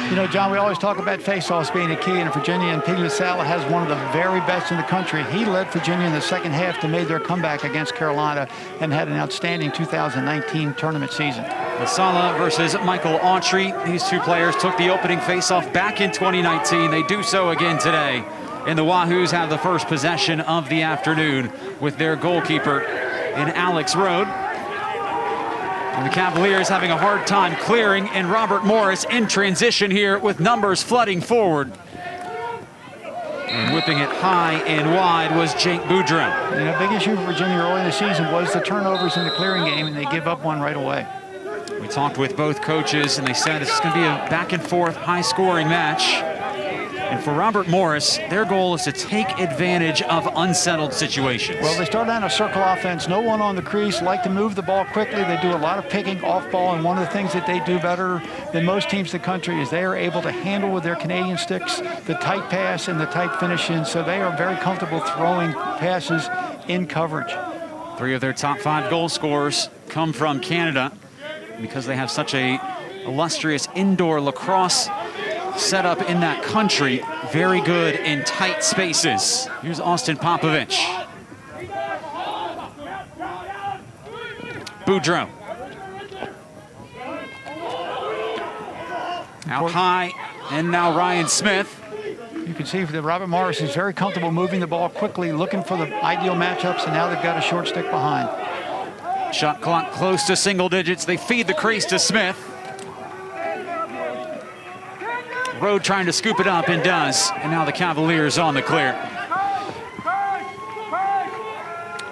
You know, John, we always talk about face-offs being a key, and Virginia, and Pete LaSalle has one of the very best in the country. He led Virginia in the second half to make their comeback against Carolina and had an outstanding 2019 tournament season. LaSalle versus Michael Autry. These two players took the opening face-off back in 2019. They do so again today. And the Wahoos have the first possession of the afternoon with their goalkeeper in Alex Rode. And the Cavaliers having a hard time clearing, and Robert Morris in transition here with numbers flooding forward. And whipping it high and wide was Jake Boudreau. And a big issue for Virginia early in the season was the turnovers in the clearing game, and they give up one right away. We talked with both coaches, and they said this is going to be a back-and-forth, high-scoring match. And for Robert Morris, their goal is to take advantage of unsettled situations. Well, they start on a circle offense, no one on the crease, like to move the ball quickly. They do a lot of picking off ball, and one of the things that they do better than most teams in the country is they are able to handle with their Canadian sticks the tight pass and the tight finish in, so they are very comfortable throwing passes in coverage. 3 of their top 5 goal scorers come from Canada because they have such a illustrious indoor lacrosse set up in that country. Very good in tight spaces. Here's Austin Popovich. Boudreau. Out high, and now Ryan Smith. You can see that Robert Morris is very comfortable moving the ball quickly, looking for the ideal matchups, and now they've got a short stick behind. Shot clock close to single digits. They feed the crease to Smith. Rode trying to scoop it up, and does. And now the Cavaliers on the clear.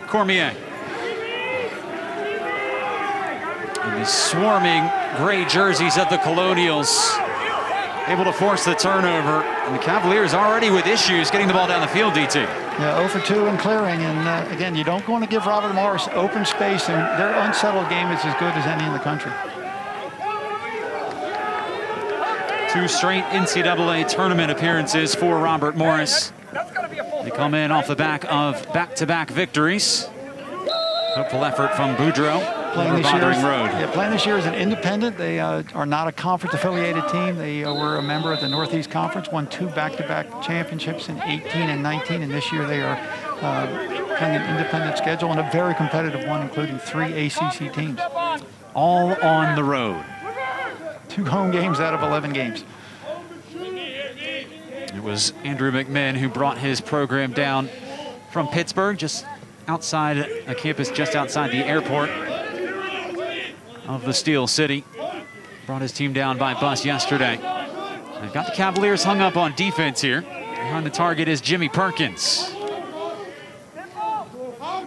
Cormier. And the swarming gray jerseys of the Colonials able to force the turnover. And the Cavaliers already with issues getting the ball down the field, DT. Yeah, 0 for 2 in clearing. And again, you don't want to give Robert Morris open space, and their unsettled game is as good as any in the country. 2 straight NCAA tournament appearances for Robert Morris. They come in off the back of back-to-back victories. Hopeful effort from Boudreau. Playing this year as an independent. They are not a conference-affiliated team. They were a member of the Northeast Conference, won 2 back-to-back championships in 18 and 19, and this year they are playing an independent schedule and a very competitive one, including 3 ACC teams. All on the road. 2 home games out of 11 games. It was Andrew McMinn who brought his program down from Pittsburgh, just outside a campus, just outside the airport of the Steel City. Brought his team down by bus yesterday. They've got the Cavaliers hung up on defense here. Behind the target is Jimmy Perkins.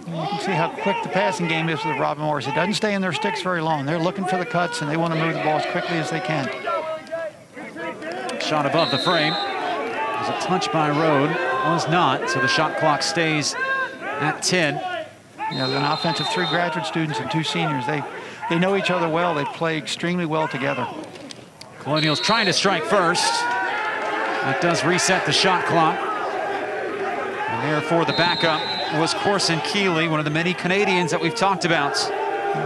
You can see how quick the passing game is with Robert Morris. It doesn't stay in their sticks very long. They're looking for the cuts, and they want to move the ball as quickly as they can. Shot above the frame. It was a touch by Rode. Was not, so the shot clock stays at 10. Yeah, an offense of 3 graduate students and 2 seniors. They know each other well. They play extremely well together. Colonials trying to strike first. That does reset the shot clock. And therefore the backup was Corson Keeley, one of the many Canadians that we've talked about.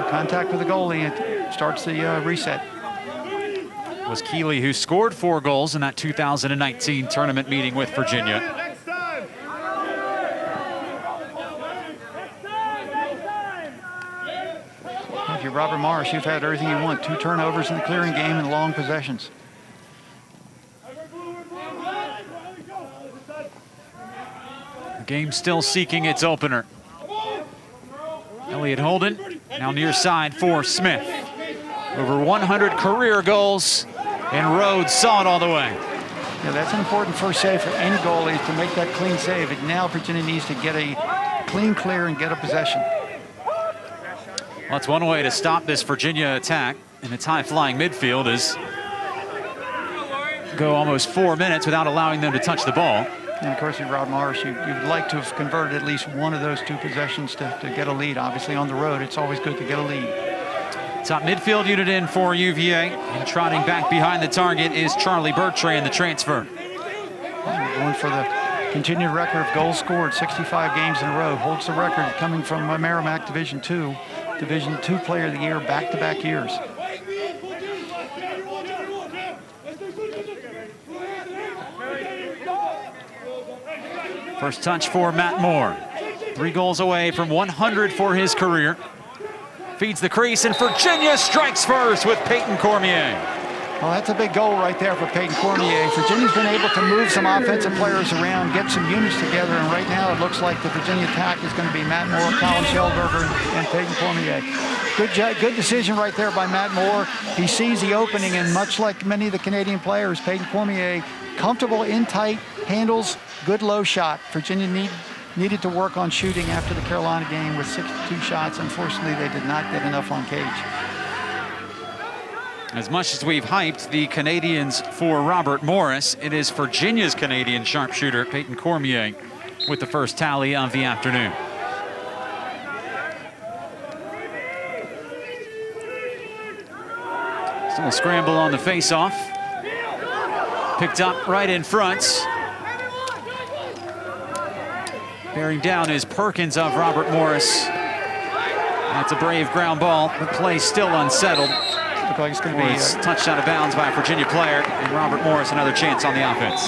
Contact with the goalie, it starts the reset. It was Keeley who scored 4 goals in that 2019 tournament meeting with Virginia. If you're Robert Morris, you've had everything you want. 2 turnovers in the clearing game and long possessions. The game still seeking its opener. Elliot Holden now near side for Smith. Over 100 career goals, and Rhodes saw it all the way. Yeah, that's an important first save for any goalie, to make that clean save. And now Virginia needs to get a clean clear and get a possession. Well, that's one way to stop this Virginia attack in its high-flying midfield, is go almost 4 minutes without allowing them to touch the ball. And of course, with Rob Morris, you'd like to have converted at least one of those 2 possessions to get a lead. Obviously, on the road, it's always good to get a lead. Top midfield unit in for UVA, and trotting back behind the target is Charlie Bertrand, the transfer. Going for the continued record of goals scored, 65 games in a row. Holds the record coming from Merrimack Division II Player of the Year, back-to-back years. First touch for Matt Moore. 3 goals away from 100 for his career. Feeds the crease, and Virginia strikes first with Peyton Cormier. Well, that's a big goal right there for Peyton Cormier. Virginia's been able to move some offensive players around, get some units together, and right now it looks like the Virginia attack is going to be Matt Moore, Colin Schellberger, and Peyton Cormier. Good decision right there by Matt Moore. He sees the opening, and much like many of the Canadian players, Peyton Cormier, comfortable in tight, handles, good low shot. Virginia needed to work on shooting after the Carolina game with 62 shots. Unfortunately, they did not get enough on cage. As much as we've hyped the Canadians for Robert Morris, it is Virginia's Canadian sharpshooter, Peyton Cormier, with the first tally of the afternoon. Still a scramble on the face-off. Picked up right in front. Bearing down is Perkins of Robert Morris. That's a brave ground ball, but play still unsettled. Looks like it's going to be touched out of bounds by a Virginia player, and Robert Morris another chance on the offense.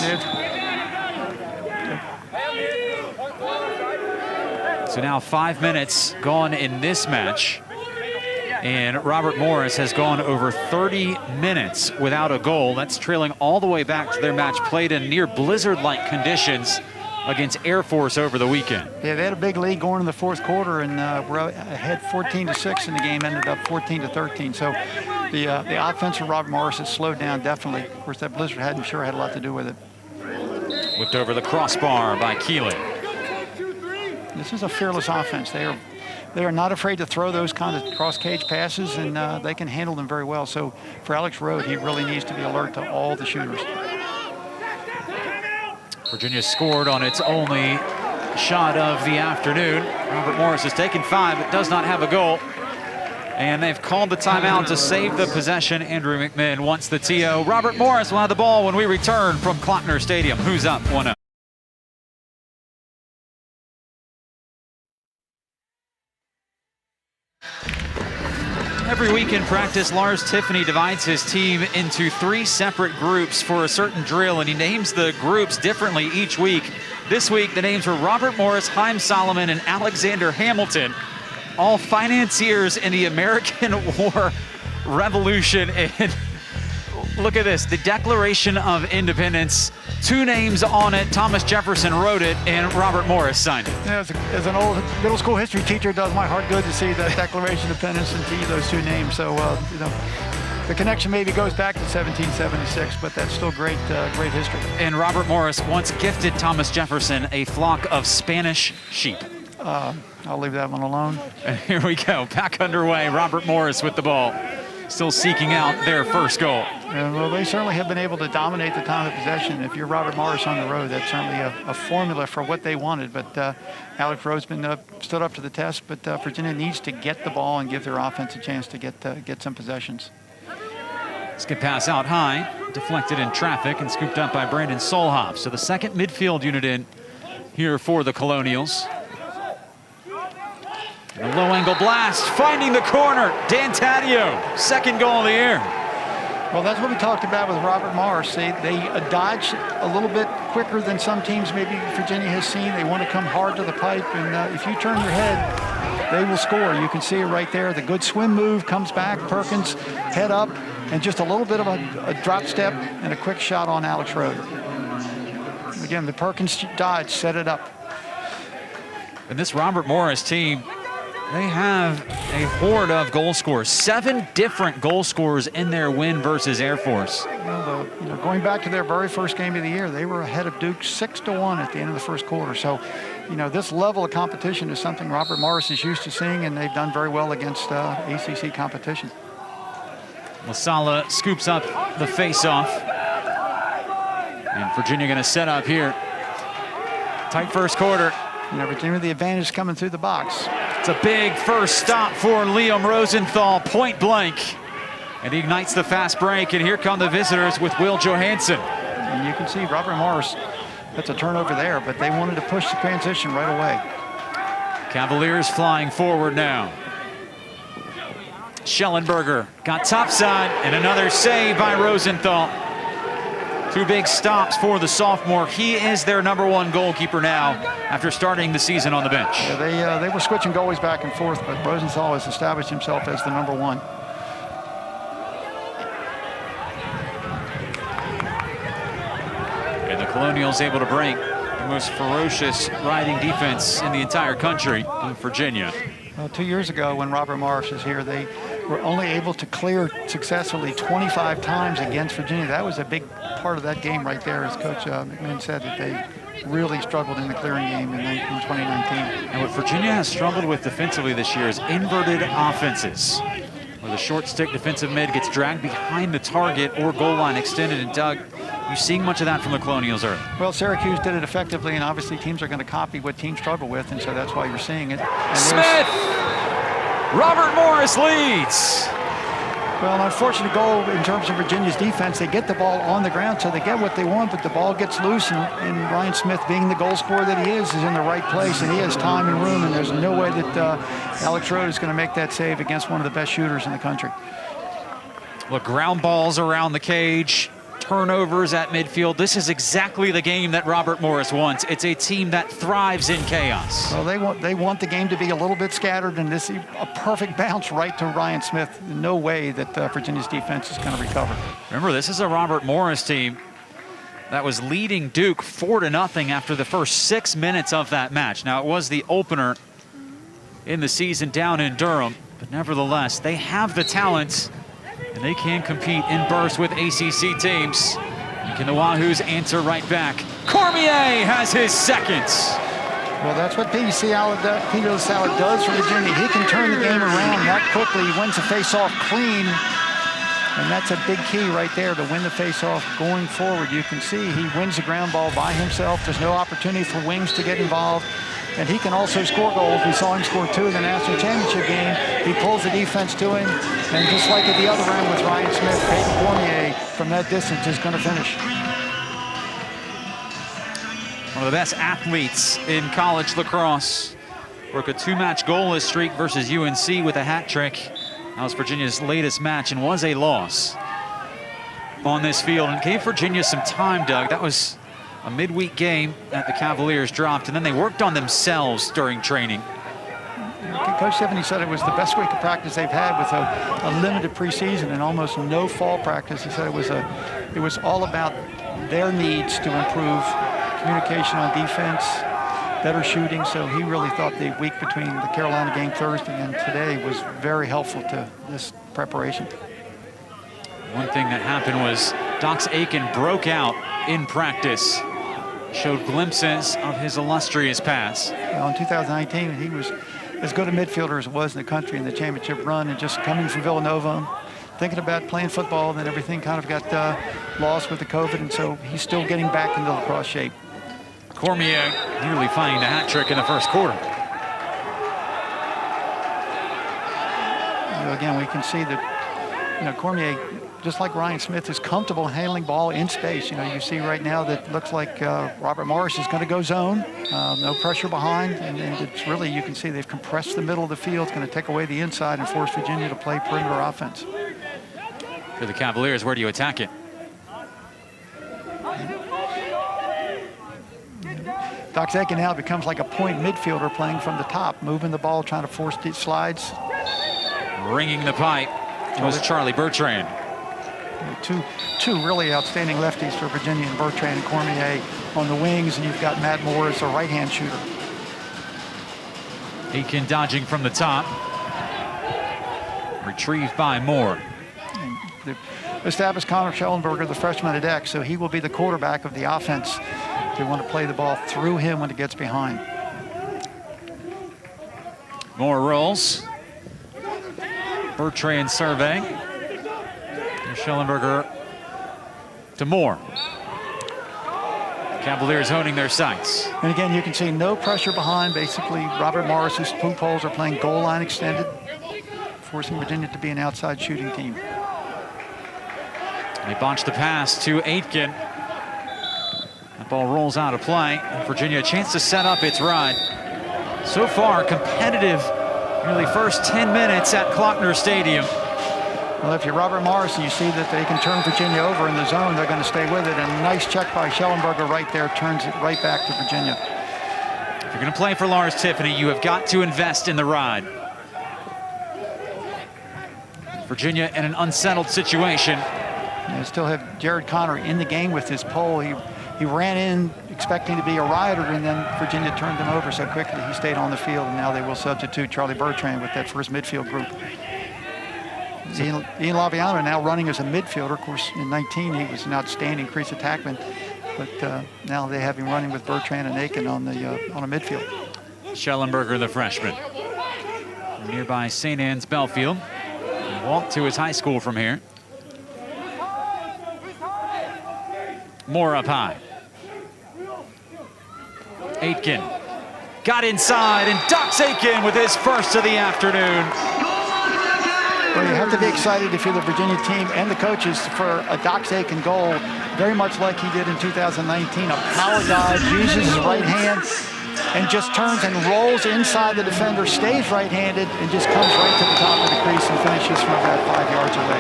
So now 5 minutes gone in this match, and Robert Morris has gone over 30 minutes without a goal. That's trailing all the way back to their match played in near blizzard-like conditions against Air Force over the weekend. Yeah, they had a big lead going in the fourth quarter, and were ahead 14-6 in the game, ended up 14-13. So the offense of Robert Morris has slowed down definitely. Of course, that blizzard had a lot to do with it. Whipped over the crossbar by Keeling. This is a fearless offense. They are not afraid to throw those kind of cross-cage passes, and they can handle them very well. So for Alex Rode, he really needs to be alert to all the shooters. Virginia scored on its only shot of the afternoon. Robert Morris has taken 5, but does not have a goal. And they've called the timeout to save the possession. Andrew McMinn wants the TO. Robert Morris will have the ball when we return from Klockner Stadium. Who's up 1-0? Every week in practice, Lars Tiffany divides his team into 3 separate groups for a certain drill, and he names the groups differently each week. This week, the names were Robert Morris, Haim Solomon, and Alexander Hamilton, all financiers in the American War Revolution. And look at this, the Declaration of Independence, 2 names on it. Thomas Jefferson wrote it, and Robert Morris signed it. Yeah, as an old middle school history teacher, it does my heart good to see the Declaration of Independence and see those 2 names. So, you know, the connection maybe goes back to 1776, but that's still great history. And Robert Morris once gifted Thomas Jefferson a flock of Spanish sheep. I'll leave that one alone. And here we go, back underway. Robert Morris with the ball, still seeking out their first goal. Well, they certainly have been able to dominate the time of possession. If you're Robert Morris on the road, that's certainly a formula for what they wanted. But Alex Rhodes been stood up to the test. But Virginia needs to get the ball and give their offense a chance to get some possessions. Skip pass out high, deflected in traffic and scooped up by Brandon Solhoff. So the second midfield unit in here for the Colonials. And a low angle blast, finding the corner. Dan Taddeo, second goal of the year. Well, that's what we talked about with Robert Morris. They dodge a little bit quicker than some teams maybe Virginia has seen. They want to come hard to the pipe, and if you turn your head, they will score. You can see it right there. The good swim move comes back. Perkins head up, and just a little bit of a drop step and a quick shot on Alex Rode. Again, the Perkins dodge set it up. And this Robert Morris team, they have a horde of goal scorers. 7 different goal scorers in their win versus Air Force. Well, going back to their very first game of the year, they were ahead of Duke 6-1 at the end of the first quarter. So, this level of competition is something Robert Morris is used to seeing, and they've done very well against ACC competition. Lasala scoops up the face-off. And Virginia going to set up here. Tight first quarter. Virginia, the advantage coming through the box. It's a big first stop for Liam Rosenthal, point blank. And he ignites the fast break, and here come the visitors with Will Johansson. And you can see Robert Morris, that's a turnover there, but they wanted to push the transition right away. Cavaliers flying forward now. Schellenberger got topside, and another save by Rosenthal. 2 big stops for the sophomore. He is their #1 goalkeeper now after starting the season on the bench. Yeah, they were switching goalies back and forth, but Rosenthal has established himself as the #1. And the Colonials able to break the most ferocious riding defense in the entire country in Virginia. Well, 2 years ago when Robert Morris was here, they were only able to clear successfully 25 times against Virginia. That was a big part of that game right there, as Coach McMahon said, that they really struggled in the clearing game in 2019. And what Virginia has struggled with defensively this year is inverted offenses, where the short stick defensive mid gets dragged behind the target or goal line extended. And Doug, you seeing much of that from the Colonials early? Well, Syracuse did it effectively, and obviously teams are going to copy what teams struggle with, and so that's why you're seeing it. And Smith! Robert Morris leads. Well, an unfortunate goal in terms of Virginia's defense. They get the ball on the ground, so they get what they want, but the ball gets loose, and Ryan Smith, being the goal scorer that he is in the right place, and he has time and room, and there's no way that Alex Rhodes is going to make that save against one of the best shooters in the country. Look, ground balls around the cage, turnovers at midfield. This is exactly the game that Robert Morris wants. It's a team that thrives in chaos. Well, they want the game to be a little bit scattered, and this a perfect bounce right to Ryan Smith. No way that Virginia's defense is going to recover. Remember, this is a Robert Morris team that was leading Duke 4-0 after the first 6 minutes of that match. Now, it was the opener in the season down in Durham, but nevertheless, they have the talent, and they can compete in bursts with ACC teams. And can the Wahoos answer right back? Cormier has his second. Well, that's what Peter Salad does for Virginia. He can turn the game around that quickly. He wins the face-off clean, and that's a big key right there to win the face-off going forward. You can see he wins the ground ball by himself. There's no opportunity for wings to get involved. And he can also score goals. We saw him score 2 in the national championship game. He pulls the defense to him. And just like at the other end with Ryan Smith, Peyton Cormier from that distance is going to finish. One of the best athletes in college lacrosse. Broke a 2-match goalless streak versus UNC with a hat trick. That was Virginia's latest match and was a loss on this field. And gave Virginia some time, Doug. That was a midweek game that the Cavaliers dropped, and then they worked on themselves during training. Coach Tiffany said it was the best week of practice they've had with a limited preseason and almost no fall practice. He said it was all about their needs to improve communication on defense, better shooting. So he really thought the week between the Carolina game Thursday and today was very helpful to this preparation. One thing that happened was Dox Aiken broke out in practice, showed glimpses of his illustrious past. Well, in 2019, he was as good a midfielder as it was in the country in the championship run, and just coming from Villanova, thinking about playing football, and then everything kind of got lost with the COVID, and so he's still getting back into lacrosse shape. Cormier nearly finding the hat trick in the first quarter. Again, we can see that, Cormier, just like Ryan Smith, is comfortable handling ball in space. You see right now that looks like Robert Morris is going to go zone, no pressure behind, and it's really, you can see they've compressed the middle of the field. It's going to take away the inside and force Virginia to play perimeter offense. For the Cavaliers, where do you attack it? Dox Aiken now becomes like a point midfielder playing from the top, moving the ball, trying to force the slides. Ringing the pipe was Charlie Bertrand. Two really outstanding lefties for Virginia, and Bertrand and Cormier on the wings, and you've got Matt Moore as a right-hand shooter. Aiken dodging from the top. Retrieved by Moore. The established Connor Schellenberger, the freshman at X, so he will be the quarterback of the offense. They want to play the ball through him when it gets behind. Moore rolls. Bertrand surveying. Schellenberger to Moore. Cavaliers honing their sights. And again, you can see no pressure behind. Basically, Robert Morris's pool poles are playing goal line extended, forcing Virginia to be an outside shooting team. They botch the pass to Aitken. That ball rolls out of play. Virginia a chance to set up its ride. So far, competitive nearly first 10 minutes at Klockner Stadium. Well, if you're Robert Morris and you see that they can turn Virginia over in the zone, they're going to stay with it. And a nice check by Schellenberger right there turns it right back to Virginia. If you're going to play for Lars Tiffany, you have got to invest in the ride. Virginia in an unsettled situation. You still have Jared Connor in the game with his pole. He ran in expecting to be a rider, and then Virginia turned him over so quickly he stayed on the field, and now they will substitute Charlie Bertrand with that first midfield group. Ian Laviano now running as a midfielder. Of course, in 19 he was an outstanding crease attackman, but now they have him running with Bertrand and Aiken on a midfield. Schellenberger, the freshman. From nearby St. Anne's Belfield. He walked to his high school from here. Moore up high. Aitken got inside and ducks Aitken with his first of the afternoon. Well, you have to be excited if you're the Virginia team and the coaches for a Dox Aitken goal, very much like he did in 2019. A power dodge, uses his right hand, and just turns and rolls inside the defender, stays right-handed, and just comes right to the top of the crease and finishes from about 5 yards away.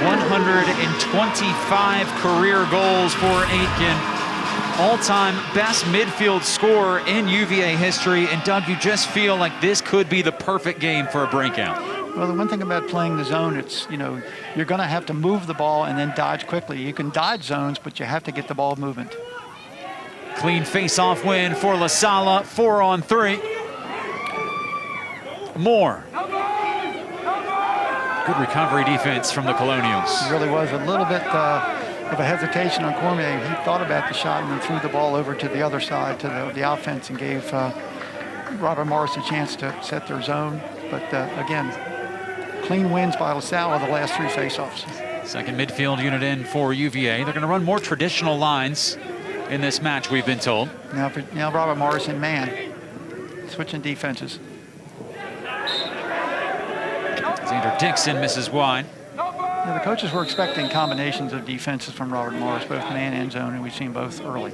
125 career goals for Aitken. All-time best midfield scorer in UVA history. And Doug, you just feel like this could be the perfect game for a breakout. Well, the one thing about playing the zone, it's, you know, you're going to have to move the ball and then dodge quickly. You can dodge zones, but you have to get the ball movement. Clean face-off win for La Sala, 4-on-3. Moore. Good recovery defense from the Colonials. It really was a little bit of a hesitation on Cormier. He thought about the shot and then threw the ball over to the other side, to the offense, and gave Robert Morris a chance to set their zone. But again, clean wins by La Sala the last 3 faceoffs. Second midfield unit in for UVA. They're going to run more traditional lines in this match, we've been told. Now Robert Morris in man, switching defenses. Xander Dixon misses wide. Now, the coaches were expecting combinations of defenses from Robert Morris, both man and zone, and we've seen both early.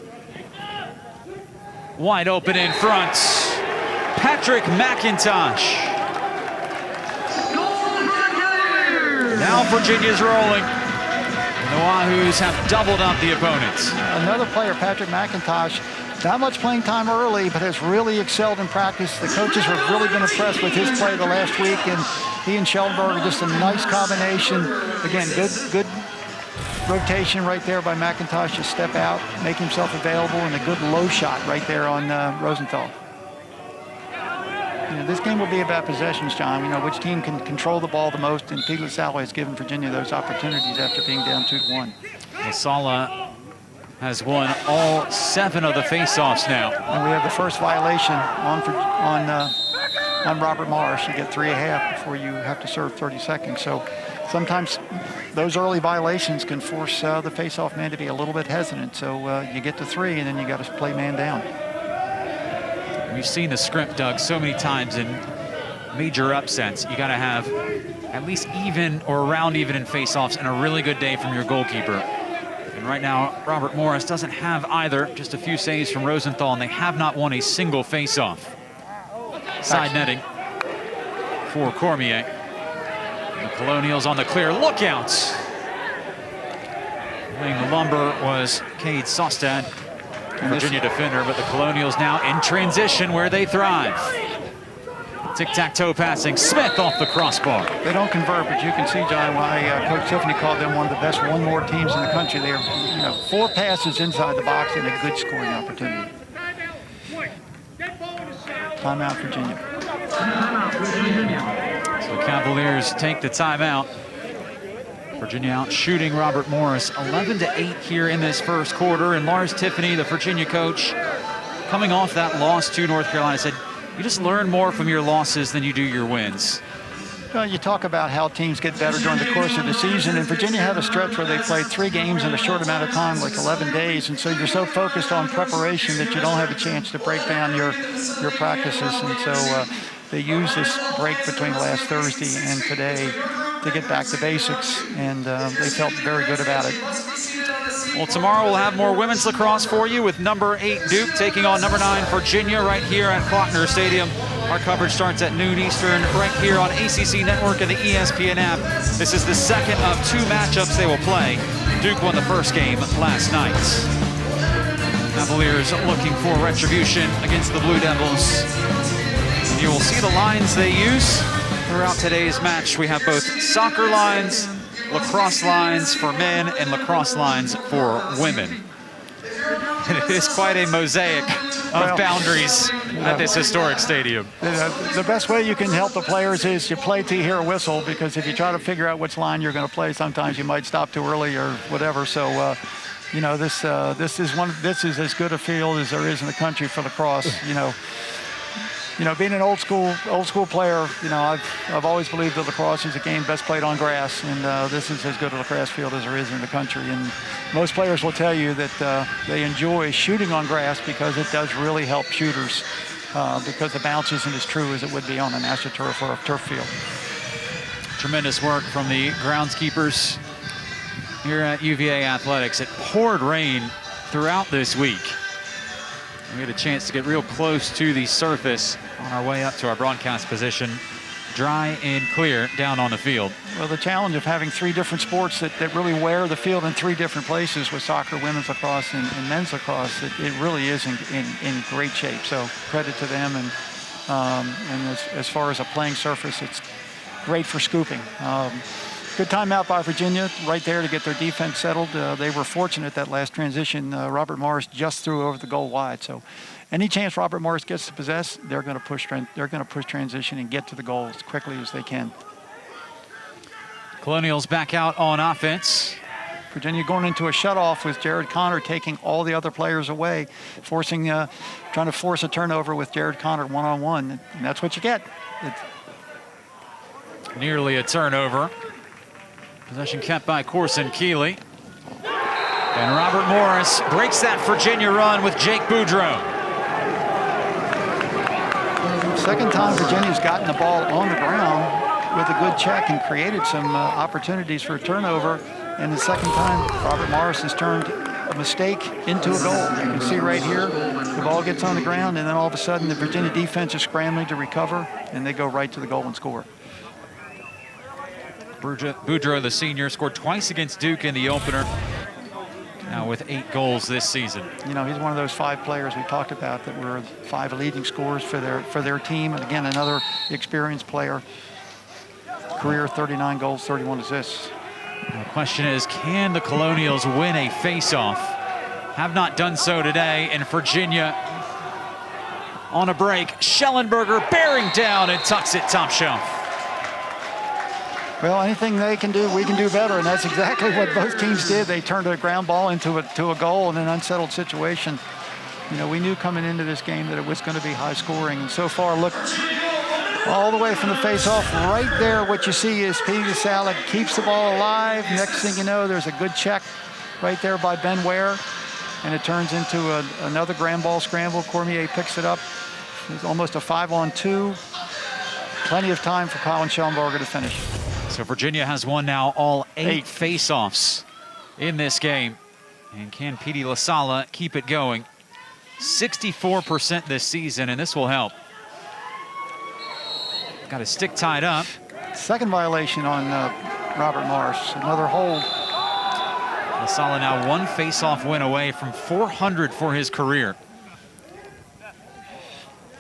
Wide open in front. Patrick McIntosh. Now Virginia's rolling. The Wahoos have doubled up the opponents. Another player, Patrick McIntosh, not much playing time early, but has really excelled in practice. The coaches have really been impressed with his play the last week, and he and Schellenberger, just a nice combination. Again, good rotation right there by McIntosh to step out, make himself available, and a good low shot right there on Rosenthal. You know, this game will be about possessions, John. You know, which team can control the ball the most, and Pete LaSalle has given Virginia those opportunities after being down 2-1. LaSalle has won all 7 of the face-offs now. And we have the first violation on Robert Morris. You get 3.5 before you have to serve 30 seconds. So sometimes those early violations can force the face-off man to be a little bit hesitant. So you get to 3, and then you got to play man down. We've seen the script, Doug, so many times in major upsets. You got to have at least even or around even in face-offs and a really good day from your goalkeeper. And right now, Robert Morris doesn't have either. Just a few saves from Rosenthal, and they have not won a single face-off. Side netting for Cormier. The Colonials on the clear. Lookouts. Laying the lumber was Cade Sostad, Virginia defender, but the Colonials now in transition where they thrive. Tic-tac-toe passing. Smith off the crossbar. They don't convert, but you can see, John, why Coach Tiffany called them one of the best one-more teams in the country. They are 4 passes inside the box and a good scoring opportunity. Timeout, Virginia. So the Cavaliers take the timeout. Virginia out shooting Robert Morris 11-8 here in this first quarter. And Lars Tiffany, the Virginia coach, coming off that loss to North Carolina, said, you just learn more from your losses than you do your wins. Well, you talk about how teams get better during the course of the season, and Virginia had a stretch where they played 3 games in a short amount of time, like 11 days, and so you're so focused on preparation that you don't have a chance to break down your practices, and so they use this break between last Thursday and today to get back to basics, and they felt very good about it. Well, tomorrow we'll have more women's lacrosse for you with number 8 Duke taking on number 9 Virginia right here at Faulkner Stadium. Our coverage starts at noon Eastern right here on ACC Network and the ESPN app. This is the second of 2 matchups they will play. Duke won the first game last night. Cavaliers looking for retribution against the Blue Devils. And you will see the lines they use throughout today's match. We have both soccer lines, lacrosse lines for men, and lacrosse lines for women. And it is quite a mosaic of boundaries at this historic stadium. The best way you can help the players is you play till you hear a whistle, because if you try to figure out which line you're going to play, sometimes you might stop too early or whatever. So, you know, this is as good a field as there is in the country for lacrosse. You know, being an old school player, you know, I've always believed that lacrosse is a game best played on grass, and this is as good a lacrosse field as there is in the country. And most players will tell you that they enjoy shooting on grass because it does really help shooters, because the bounce isn't as true as it would be on an AstroTurf or a turf field. Tremendous work from the groundskeepers here at UVA Athletics. It poured rain throughout this week. We had a chance to get real close to the surface on our way up to our broadcast position. Dry and clear down on the field. Well, the challenge of having 3 different sports that really wear the field in 3 different places with soccer, women's lacrosse, and men's lacrosse, it really is in great shape. So credit to them. And as far as a playing surface, it's great for scooping. Good timeout by Virginia right there to get their defense settled. They were fortunate that last transition. Robert Morris just threw over the goal wide. So any chance Robert Morris gets to possess, they're going to push transition and get to the goal as quickly as they can. Colonials back out on offense. Virginia going into a shutoff with Jared Connor taking all the other players away, trying to force a turnover with Jared Connor one-on-one, and that's what you get. Nearly a turnover. Possession kept by Corson Keeley. And Robert Morris breaks that Virginia run with Jake Boudreau. Second time Virginia's gotten the ball on the ground with a good check and created some opportunities for a turnover. And the second time, Robert Morris has turned a mistake into a goal. You can see right here, the ball gets on the ground, and then all of a sudden the Virginia defense is scrambling to recover, and they go right to the goal and score. Boudreau, the senior, scored twice against Duke in the opener. Now with 8 goals this season. You know, he's one of those 5 players we talked about that were 5 leading scorers for their team. And again, another experienced player. Career 39 goals, 31 assists. The question is, can the Colonials win a face-off? Have not done so today, and Virginia on a break. Schellenberger bearing down and tucks it top shelf. Well, anything they can do, we can do better, and that's exactly what both teams did. They turned a ground ball into a goal in an unsettled situation. You know, we knew coming into this game that it was going to be high scoring, and so far, look, all the way from the face-off, right there, what you see is P. LaSalle keeps the ball alive. Next thing you know, there's a good check right there by Ben Ware, and it turns into another ground ball scramble. Cormier picks it up. It's almost a 5-on-2. Plenty of time for Colin Schellenberger to finish. So Virginia has won now all 8 face-offs in this game. And can P.D. LaSalle keep it going? 64% this season, and this will help. Got a stick tied up. Second violation on Robert Morris, another hold. LaSalle now 1 face-off win away from 400 for his career.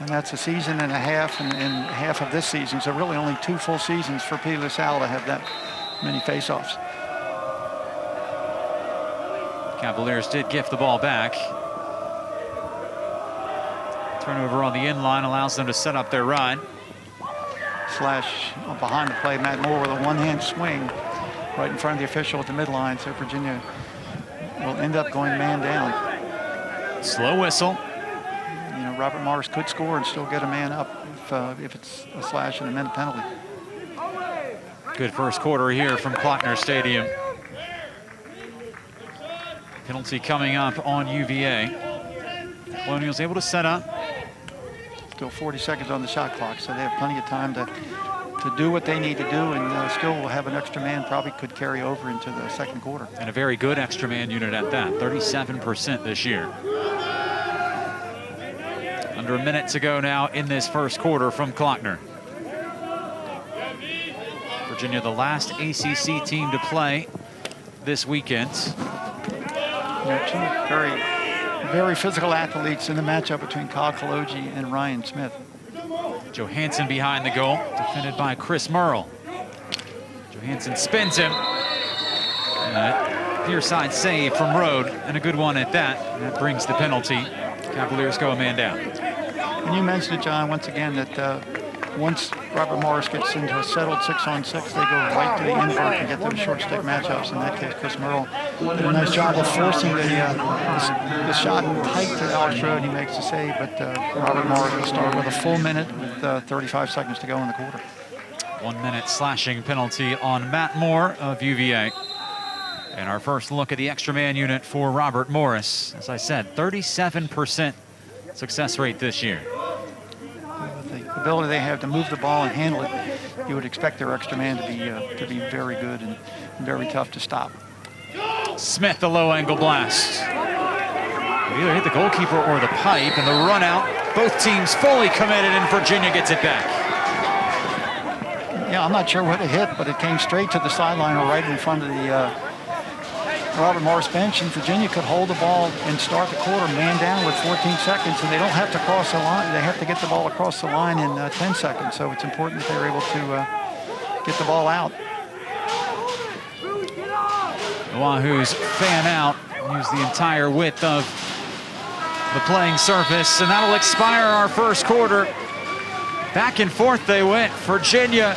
And that's a season and a half, and half of this season. So really only 2 full seasons for P. LaSalle to have that many face-offs. Cavaliers did gift the ball back. Turnover on the in line allows them to set up their run. Slash behind the play, Matt Moore with a one-hand swing right in front of the official at the midline. So Virginia will end up going man down. Slow whistle. You know, Robert Morris could score and still get a man up if it's a slash and a minute penalty. Good first quarter here from Klockner Stadium. Penalty coming up on UVA. Colonials able to set up. Still 40 seconds on the shot clock, so they have plenty of time to do what they need to do, and still will have an extra man, probably could carry over into the second quarter. And a very good extra man unit at that, 37% this year. Under a minute to go now in this first quarter from Klockner. Virginia, the last ACC team to play this weekend. Yeah, two very physical athletes in the matchup between Kyle Kaloji and Ryan Smith. Johansson behind the goal, defended by Chris Merle. Johansson spins him. Near side save from Rode, and a good one at that. And that brings the penalty. Cavaliers go a man down. And you mentioned it, John, once again, that once Robert Morris gets into a settled 6-on-6, they go right to the invert and get those short stick matchups. In that case, Chris Merle did a nice job of forcing the shot tight to Alex Rode. He makes the save, but Robert Morris will start with a full minute with 35 seconds to go in the quarter. 1 minute slashing penalty on Matt Moore of UVA. And our first look at the extra man unit for Robert Morris. As I said, 37% success rate this year. With the ability they have to move the ball and handle it, you would expect their extra man to be very good and very tough to stop. Smith, the low angle blast. They either hit the goalkeeper or the pipe, and the run out. Both teams fully committed, and Virginia gets it back. Yeah, I'm not sure what it hit, but it came straight to the sideline or right in front of the Robert Morris bench, and Virginia could hold the ball and start the quarter man down with 14 seconds, and they don't have to cross the line. They have to get the ball across the line in 10 seconds, so it's important that they're able to get the ball out. The Wahoos fan out, use the entire width of the playing surface, and that'll expire our first quarter. Back and forth they went. Virginia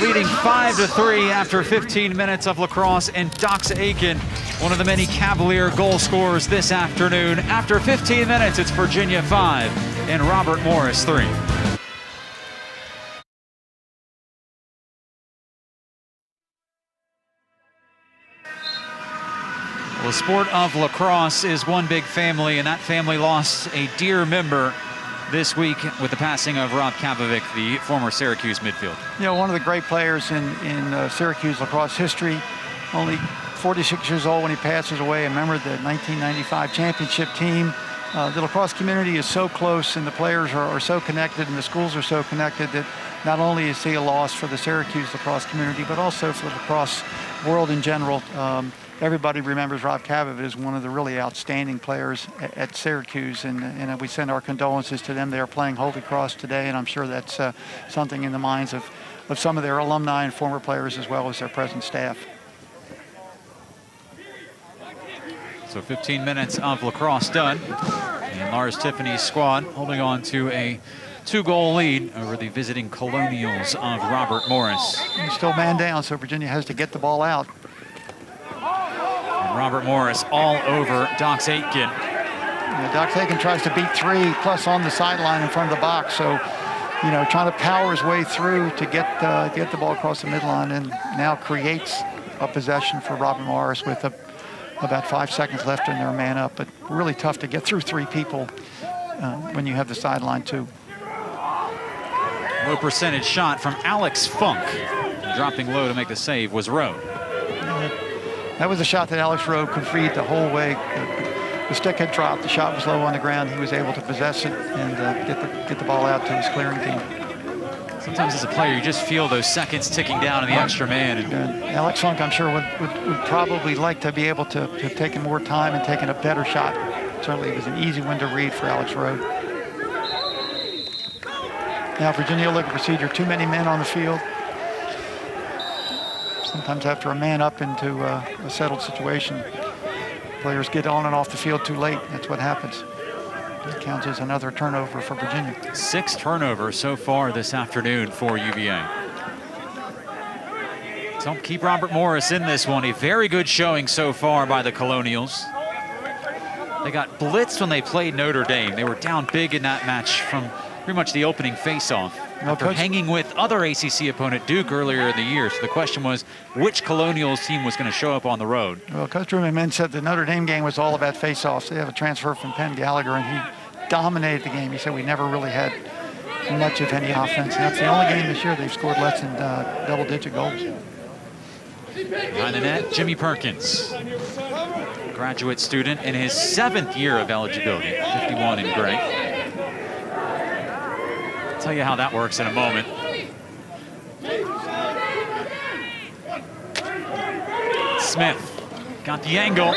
leading 5-3 after 15 minutes of lacrosse, and Dox Aiken, one of the many Cavalier goal scorers this afternoon. After 15 minutes, it's Virginia 5 and Robert Morris 3. Well, the sport of lacrosse is one big family, and that family lost a dear member this week with the passing of Rob Kapovic, the former Syracuse midfielder. You know, one of the great players in Syracuse lacrosse history, only 46 years old when he passes away, a member of the 1995 championship team. The lacrosse community is so close, and the players are so connected, and the schools are so connected, that not only is he a loss for the Syracuse lacrosse community, but also for the lacrosse world in general. Everybody remembers Rob Kapovic as one of the really outstanding players at Syracuse, and we send our condolences to them. They are playing Holy Cross today, and I'm sure that's something in the minds of some of their alumni and former players, as well as their present staff. So 15 minutes of lacrosse done, and Lars Tiffany's squad holding on to a 2-goal lead over the visiting Colonials of Robert Morris. He's still man down, so Virginia has to get the ball out. Robert Morris all over Dox Aiken. Yeah, Dox Aiken tries to beat 3 plus on the sideline in front of the box, so you know, trying to power his way through to get the ball across the midline, and now creates a possession for Robert Morris with about 5 seconds left in their man up. But really tough to get through 3 people when you have the sideline too. Low percentage shot from Alex Funk. Dropping low to make the save was Rowe. That was a shot that Alex Rowe could read the whole way. The stick had dropped, the shot was low on the ground. He was able to possess it and get the ball out to his clearing team. Sometimes as a player, you just feel those seconds ticking down in the extra man. And Alex Funk, I'm sure, would probably like to be able to have taken more time and taken a better shot. Certainly it was an easy one to read for Alex Rowe. Now Virginia look at procedure, too many men on the field. Sometimes after a man up into a settled situation, players get on and off the field too late. That's what happens. It counts as another turnover for Virginia. 6 turnovers so far this afternoon for UVA. Don't keep Robert Morris in this one. A very good showing so far by the Colonials. They got blitzed when they played Notre Dame. They were down big in that match from pretty much the opening face-off. After hanging with other ACC opponent Duke earlier in the year. So the question was, which Colonials team was going to show up on the road? Well, Coach Truman said the Notre Dame game was all about face-offs. They have a transfer from Penn Gallagher, and he dominated the game. He said we never really had much of any offense. And that's the only game this year they've scored less than double-digit goals. Behind the net, Jimmy Perkins. Graduate student in his 7th year of eligibility, 51 in gray. I'll tell you how that works in a moment. Smith got the angle.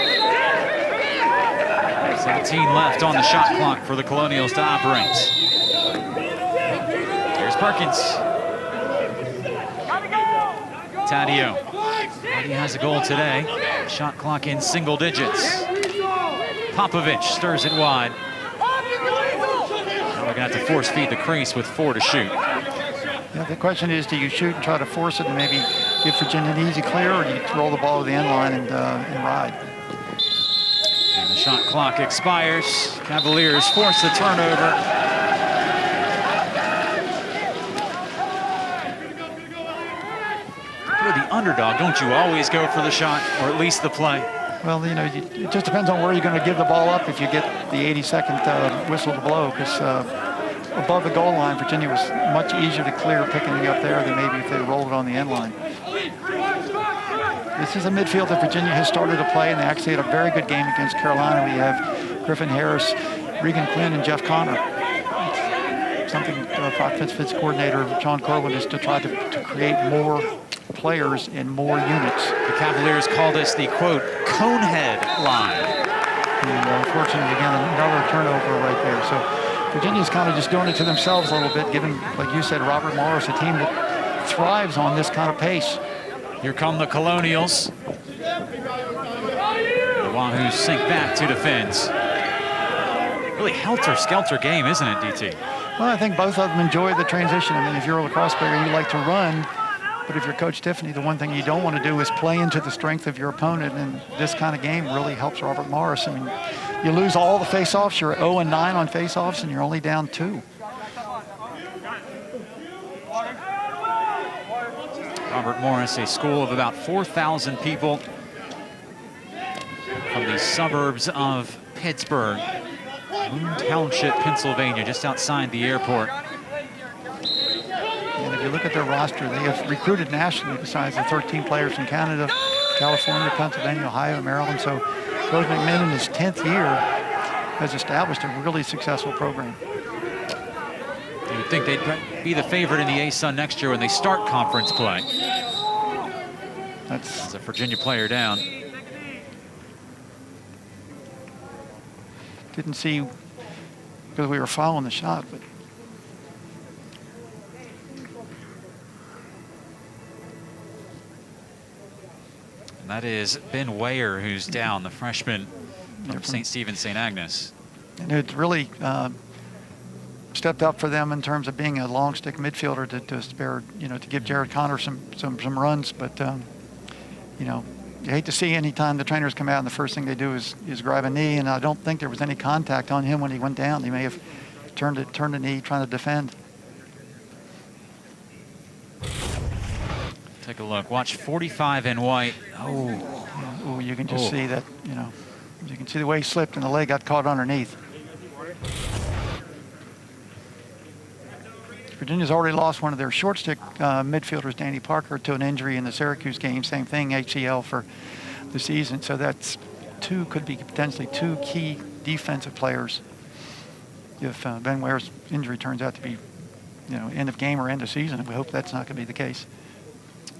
17 left on the shot clock for the Colonials to operate. Here's Perkins. Taddeo. He has a goal today. Shot clock in single digits. Popovich stirs it wide. Now we're gonna have to force feed the crease with 4 to shoot. Yeah, the question is, do you shoot and try to force it and maybe give Virginia an easy clear, or do you roll the ball to the end line and ride? And the shot clock expires. Cavaliers force the turnover. You're the underdog. Don't you always go for the shot, or at least the play? Well, you know, it just depends on where you're going to give the ball up if you get the 82nd whistle to blow, because above the goal line, Virginia was much easier to clear picking it up there than maybe if they rolled it on the end line. This is a midfield that Virginia has started to play, and they actually had a very good game against Carolina. We have Griffin Harris, Regan Quinn, and Jeff Connor. Something Fox Fitz coordinator John Corwin is to try to create more players in more units. The Cavaliers call this the, quote, conehead line. And unfortunately, again, another turnover right there. So Virginia's kind of just doing it to themselves a little bit, given, like you said, Robert Morris, a team that thrives on this kind of pace. Here come the Colonials. The Wahoos sink back to defend. Really helter-skelter game, isn't it, DT? Well, I think both of them enjoy the transition. I mean, if you're a lacrosse player, you like to run. But if you're Coach Tiffany, the one thing you don't want to do is play into the strength of your opponent. And this kind of game really helps Robert Morris. I mean, you lose all the face-offs. You're 0-9 on face-offs, and you're only down 2. Robert Morris, a school of about 4,000 people from the suburbs of Pittsburgh, Moon Township, Pennsylvania, just outside the airport. And if you look at their roster, they have recruited nationally besides the 13 players from Canada, California, Pennsylvania, Ohio, Maryland. So Coach McMinn in his 10th year has established a really successful program. You would think they'd be the favorite in the ASUN next year when they start conference play. That's a Virginia player down. Didn't see because we were following the shot, but and that is Ben Weyer, who's down, the freshman from St. Stephen, St. Agnes. And it's really stepped up for them in terms of being a long stick midfielder to spare, you know, to give Jared Connor some runs. But you know, you hate to see any time the trainers come out and the first thing they do is grab a knee, and I don't think there was any contact on him when he went down. He may have turned a knee trying to defend. Take a look. Watch 45 in white. Oh, yeah. Ooh, you can just see that, you know, you can see the way he slipped and the leg got caught underneath. Virginia's already lost one of their short stick midfielders, Danny Parker, to an injury in the Syracuse game. Same thing, ACL for the season. So that's could be potentially 2 key defensive players if Ben Ware's injury turns out to be, you know, end of game or end of season. We hope that's not going to be the case.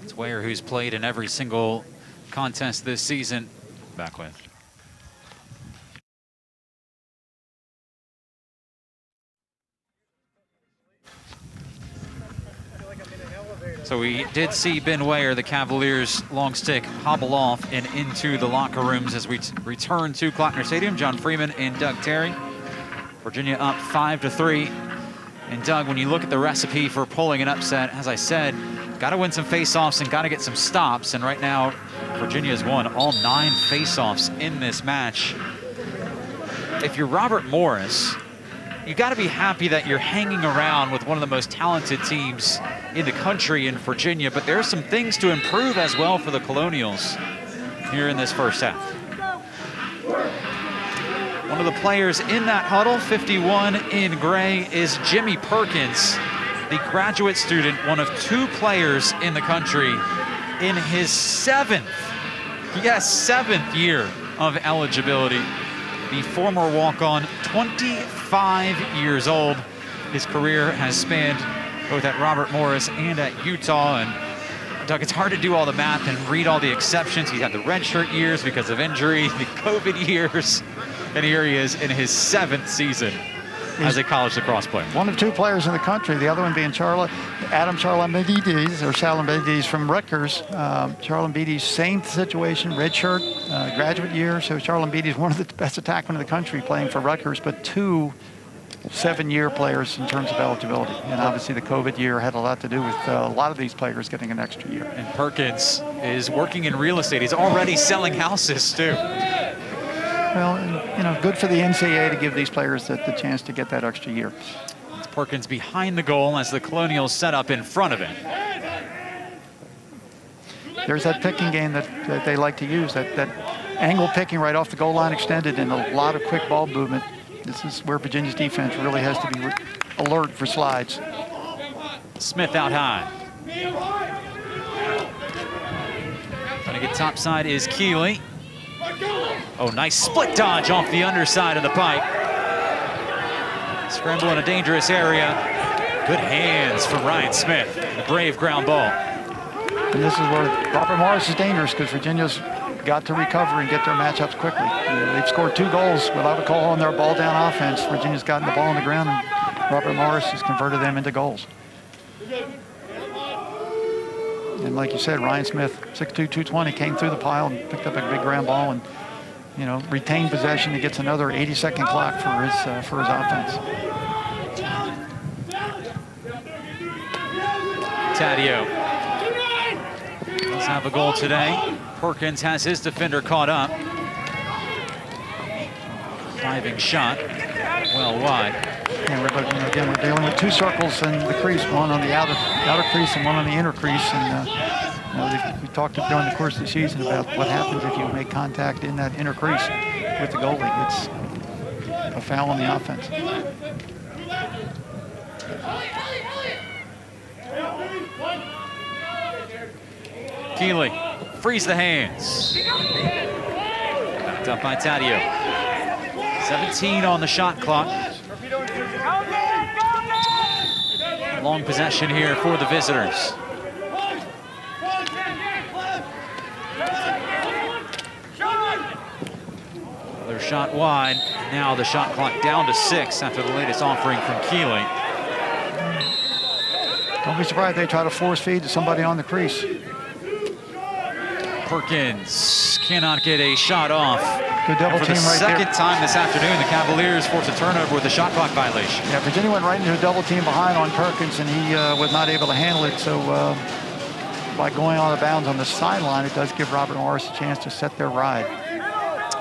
It's Ware, who's played in every single contest this season. Back with. So we did see Ben Weyer, the Cavaliers' long stick, hobble off and into the locker rooms as we return to Klockner Stadium. John Freeman and Doug Terry. Virginia up 5-3. And Doug, when you look at the recipe for pulling an upset, as I said, got to win some face-offs and got to get some stops. And right now, Virginia's won all 9 face-offs in this match. If you're Robert Morris, you got to be happy that you're hanging around with one of the most talented teams in the country in Virginia, but there are some things to improve as well for the Colonials here in this first half. One of the players in that huddle, 51 in gray, is Jimmy Perkins, the graduate student, one of 2 players in the country in his seventh year of eligibility. The former walk-on, 25 years old. His career has spanned both at Robert Morris and at Utah. And Doug, it's hard to do all the math and read all the exceptions. He's had the redshirt years because of injury, the COVID years, and here he is in his 7th season as a college lacrosse player. One of 2 players in the country, the other one being Adam Charlambides from Rutgers. Charlambides, same situation, redshirt, graduate year. So Charlambides, one of the best attackmen in the country playing for Rutgers, but 2 7-year players in terms of eligibility. And obviously the COVID year had a lot to do with a lot of these players getting an extra year. And Perkins is working in real estate. He's already selling houses too. Well, you know, good for the NCAA to give these players the chance to get that extra year. It's Perkins behind the goal as the Colonials set up in front of him. There's that picking game that they like to use, that angle picking right off the goal line extended and a lot of quick ball movement. This is where Virginia's defense really has to be alert for slides. Smith out high. Trying to get topside is Keeley. Oh, nice split dodge off the underside of the pipe. Scramble in a dangerous area. Good hands from Ryan Smith. The brave ground ball. And this is where Robert Morris is dangerous because Virginia's got to recover and get their matchups quickly. They've scored 2 goals without a call on their ball down offense. Virginia's gotten the ball on the ground, and Robert Morris has converted them into goals. And like you said, Ryan Smith, 6'2", 220, came through the pile and picked up a big ground ball and, you know, retained possession. He gets another 80-second clock for his offense. Taddeo does have a goal today. Perkins has his defender caught up. Diving shot, well wide. And again, we're dealing with 2 circles in the crease, one on the outer crease and one on the inner crease. And we talked during the course of the season about what happens if you make contact in that inner crease with the goalie. It's a foul on the offense. Keeley frees the hands. Backed up by Taddeo. 17 on the shot clock. Long possession here for the visitors. Another shot wide. Now the shot clock down to 6 after the latest offering from Keeley. Don't be surprised they try to force feed to somebody on the crease. Perkins cannot get a shot off. Good double team right there. For the second time this afternoon, the Cavaliers forced a turnover with a shot clock violation. Yeah, Virginia went right into a double team behind on Perkins, and he was not able to handle it. So by going on the bounds on the sideline, it does give Robert Morris a chance to set their ride.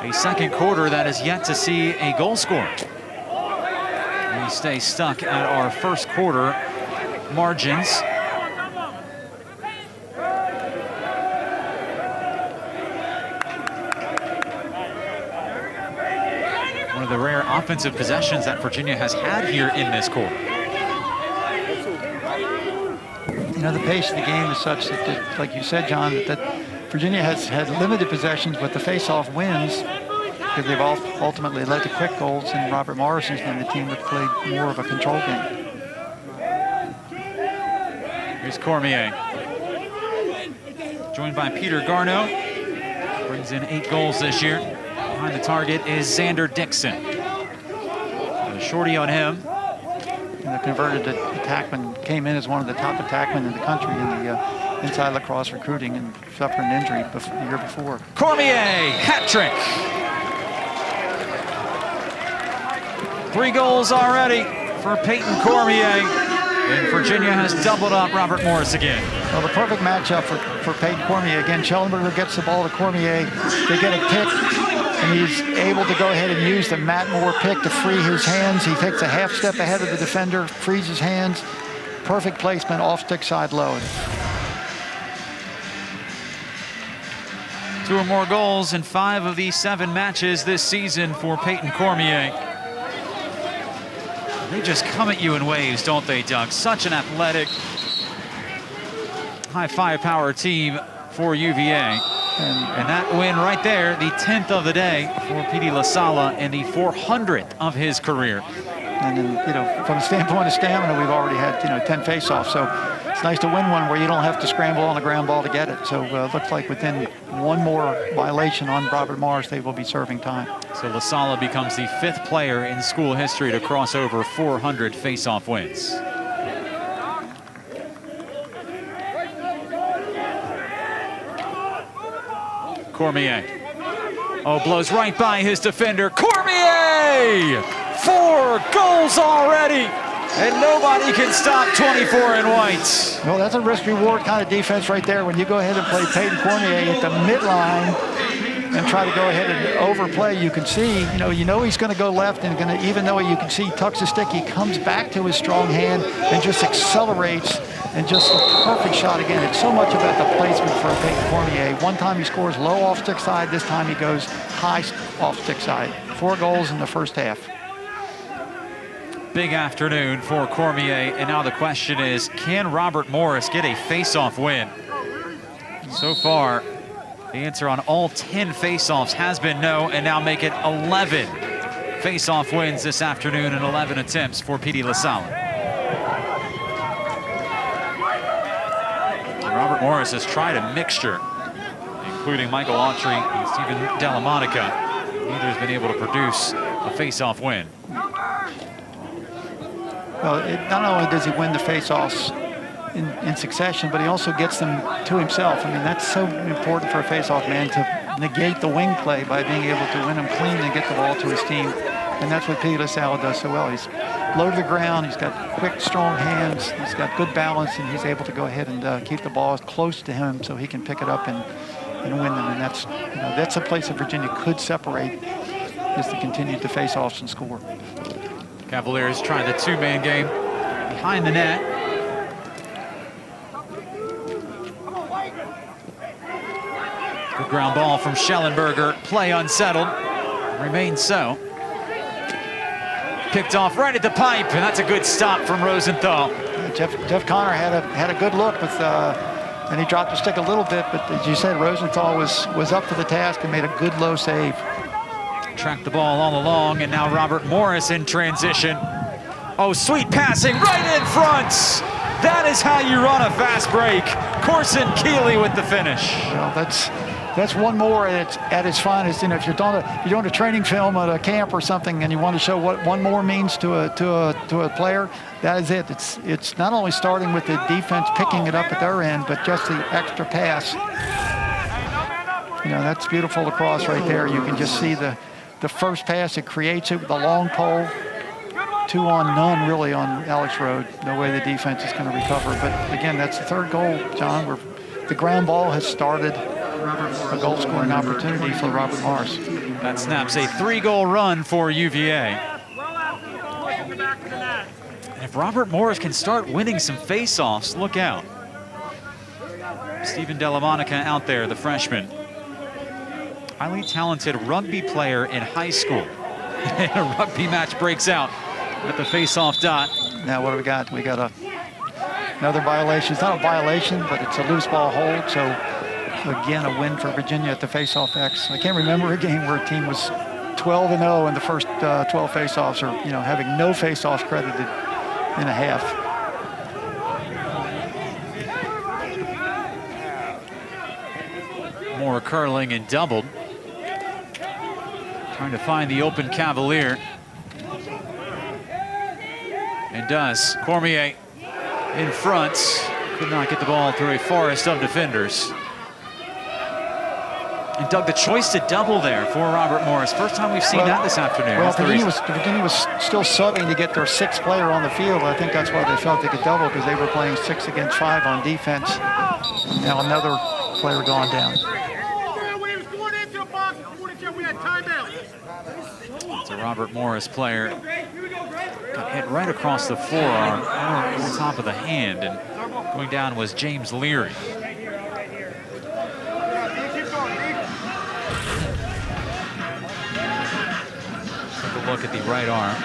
A second quarter that is yet to see a goal scored. We stay stuck at our first quarter margins. One of the rare offensive possessions that Virginia has had here in this quarter. You know, the pace of the game is such that like you said, John, that Virginia has had limited possessions, but the face-off wins because they've ultimately led to quick goals, and Robert Morris has been the team that played more of a control game. Here's Cormier. Joined by Peter Garneau. Brings in 8 goals this year. Behind the target is Xander Dixon. The shorty on him. And the converted attackman came in as one of the top attackmen in the country in the inside lacrosse recruiting and suffered an injury the year before. Cormier, hat trick. 3 goals already for Peyton Cormier. And Virginia has doubled up Robert Morris again. Well, the perfect matchup for Peyton Cormier. Again, Schellenberger gets the ball to Cormier. They get a pick, and he's able to go ahead and use the Matt Moore pick to free his hands. He takes a half step ahead of the defender, frees his hands. Perfect placement, off stick side low. 2 or more goals in 5 of the 7 matches this season for Peyton Cormier. They just come at you in waves, don't they, Doug? Such an athletic, high firepower team for UVA. And that win right there, the 10th of the day for P.D. LaSala and the 400th of his career. And then, you know, from the standpoint of stamina, we've already had, 10 face-offs. So it's nice to win one where you don't have to scramble on the ground ball to get it. So it looks like within one more violation on Robert Morris, they will be serving time. So LaSala becomes the 5th player in school history to cross over 400 face-off wins. Cormier. Oh, blows right by his defender. Cormier! 4 goals already, and nobody can stop 24 in white. Well, that's a risk-reward kind of defense right there. When you go ahead and play Peyton Cormier at the midline and try to go ahead and overplay, you can see, you know he's going to go left, and even though you can see he tucks his stick, he comes back to his strong hand and just accelerates. And just a perfect shot again. It's so much about the placement for Peyton Cormier. One time he scores low off stick side. This time he goes high off stick side. 4 goals in the first half. Big afternoon for Cormier. And now the question is, can Robert Morris get a face-off win? So far, the answer on all 10 face-offs has been no, and now make it 11 face-off wins this afternoon and 11 attempts for P.D. LaSala. Robert Morris has tried a mixture, including Michael Autry and Stephen Delamonica. Neither has been able to produce a face-off win. Well, not only does he win the face-offs in succession, but he also gets them to himself. I mean, that's so important for a face-off man, to negate the wing play by being able to win them clean and get the ball to his team. And that's what P.D. LaSala does so well. He's low to the ground, he's got quick, strong hands, he's got good balance, and he's able to go ahead and keep the ball close to him so he can pick it up and win them. And that's a place that Virginia could separate, is to continue to face offs and score. Cavaliers trying the 2-man game behind the net. Good ground ball from Schellenberger. Play unsettled. Remains so. Picked off right at the pipe, and that's a good stop from Rosenthal. Jeff Connor had a good look with, and he dropped the stick a little bit, but as you said, Rosenthal was up for the task and made a good low save. Tracked the ball all along, and now Robert Morris in transition. Oh, sweet passing right in front. That is how you run a fast break. Corson Keeley with the finish. Well, that's one more at its finest. If you're doing a training film at a camp or something, and you want to show what one more means to a player, that is it. It's not only starting with the defense picking it up at their end, but just the extra pass. That's beautiful lacrosse right there. You can just see the first pass. It creates it with a long pole. 2 on none really on Alex Road. No way the defense is going to recover. But again, that's the 3rd goal, John, where the ground ball has started a goal-scoring opportunity for Robert Morris. That snaps a 3-goal run for UVA. And if Robert Morris can start winning some face-offs, look out. Stephen Delamonica out there, the freshman. Highly talented rugby player in high school. And a rugby match breaks out at the face-off dot. Now what do we got? We got another violation. It's not a violation, but it's a loose ball hold. So again, a win for Virginia at the face-off X. I can't remember a game where a team was 12-0 in the first 12 face-offs, or having no face-offs credited in a half. More curling and doubled. Trying to find the open Cavalier. And does. Cormier in front. Could not get the ball through a forest of defenders. And Doug, the choice to double there for Robert Morris. First time we've seen that this afternoon. Well, Virginia was still subbing to get their 6th player on the field. I think that's why they felt they could double, because they were playing 6 against 5 on defense. Now another player gone down. It's a Robert Morris player. Got hit right across the forearm, on the top of the hand, and going down was James Leary. Take a look at the right arm.